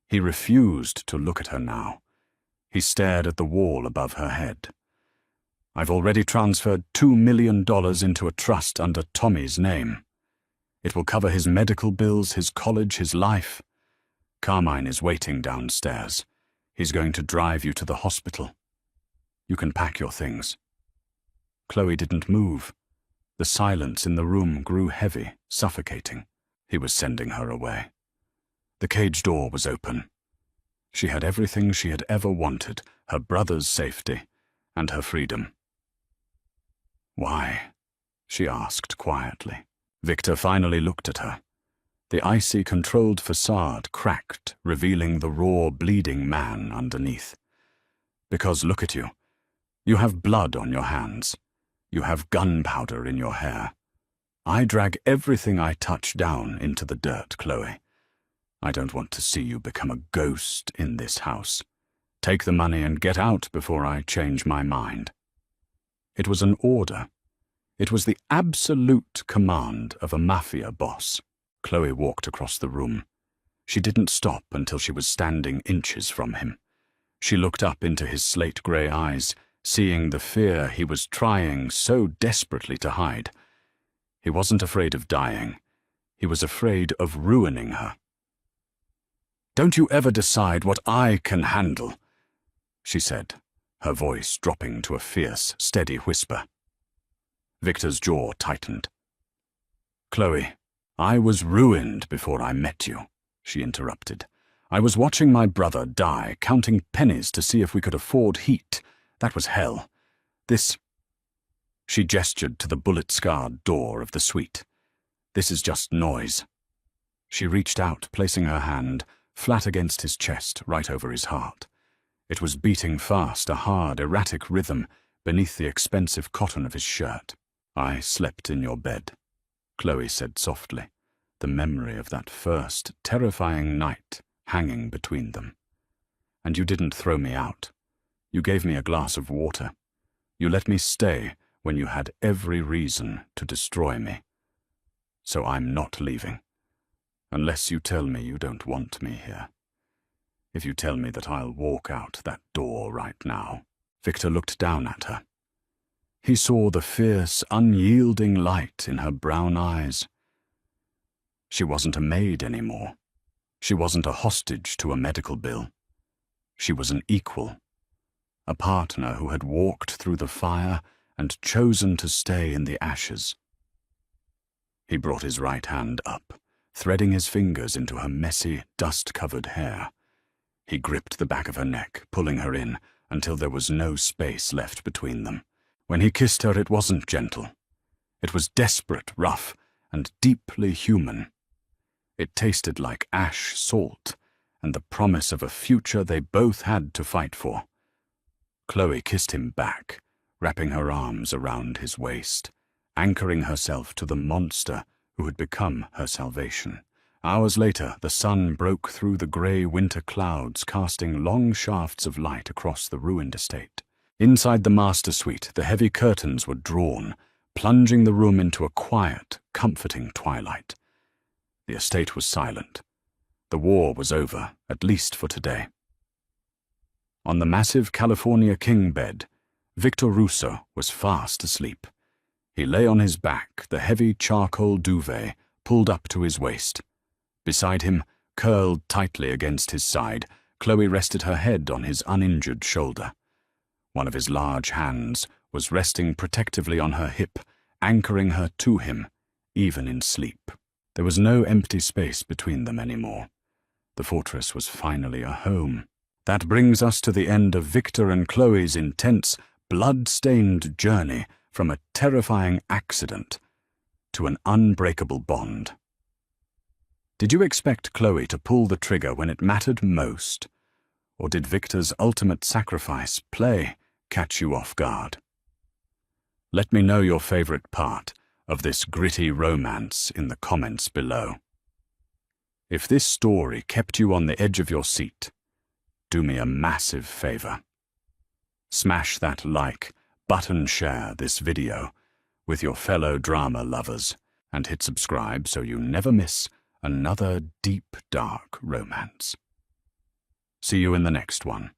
He refused to look at her now. He stared at the wall above her head. "I've already transferred $2 million into a trust under Tommy's name. It will cover his medical bills, his college, his life. Carmine is waiting downstairs. He's going to drive you to the hospital. You can pack your things." Chloe didn't move. The silence in the room grew heavy, suffocating. He was sending her away. The cage door was open. She had everything she had ever wanted, her brother's safety and her freedom. "Why?" she asked quietly. Victor finally looked at her. The icy, controlled facade cracked, revealing the raw, bleeding man underneath. "Because look at you. You have blood on your hands. You have gunpowder in your hair. I drag everything I touch down into the dirt, Chloe. I don't want to see you become a ghost in this house. Take the money and get out before I change my mind." It was an order. It was the absolute command of a Mafia boss. Chloe walked across the room. She didn't stop until she was standing inches from him. She looked up into his slate-grey eyes, seeing the fear he was trying so desperately to hide. He wasn't afraid of dying. He was afraid of ruining her. "Don't you ever decide what I can handle," she said, her voice dropping to a fierce, steady whisper. Victor's jaw tightened. "Chloe, I was ruined before I met you," she interrupted. "I was watching my brother die, counting pennies to see if we could afford heat. That was hell. This—" She gestured to the bullet-scarred door of the suite. "This is just noise." She reached out, placing her hand flat against his chest, right over his heart. It was beating fast, a hard, erratic rhythm beneath the expensive cotton of his shirt. "I slept in your bed," Chloe said softly, the memory of that first, terrifying night hanging between them. "And you didn't throw me out. You gave me a glass of water. You let me stay when you had every reason to destroy me. So I'm not leaving. Unless you tell me you don't want me here. If you tell me that I'll walk out that door right now." Victor looked down at her. He saw the fierce, unyielding light in her brown eyes. She wasn't a maid anymore. She wasn't a hostage to a medical bill. She was an equal, a partner who had walked through the fire and chosen to stay in the ashes. He brought his right hand up, threading his fingers into her messy, dust-covered hair. He gripped the back of her neck, pulling her in until there was no space left between them. When he kissed her, it wasn't gentle. It was desperate, rough, and deeply human. It tasted like ash salt and the promise of a future they both had to fight for. Chloe kissed him back, wrapping her arms around his waist, anchoring herself to the monster who had become her salvation. Hours later, the sun broke through the grey winter clouds, casting long shafts of light across the ruined estate. Inside the master suite, the heavy curtains were drawn, plunging the room into a quiet, comforting twilight. The estate was silent. The war was over, at least for today. On the massive California king bed, Victor Russo was fast asleep. He lay on his back, the heavy charcoal duvet pulled up to his waist. Beside him, curled tightly against his side, Chloe rested her head on his uninjured shoulder. One of his large hands was resting protectively on her hip, anchoring her to him, even in sleep. There was no empty space between them anymore. The fortress was finally a home. That brings us to the end of Victor and Chloe's intense, blood-stained journey from a terrifying accident to an unbreakable bond. Did you expect Chloe to pull the trigger when it mattered most? Or did Victor's ultimate sacrifice, play, catch you off guard? Let me know your favorite part of this gritty romance in the comments below. If this story kept you on the edge of your seat, do me a massive favor. Smash that like button, share this video with your fellow drama lovers, and hit subscribe so you never miss another deep, dark romance. See you in the next one.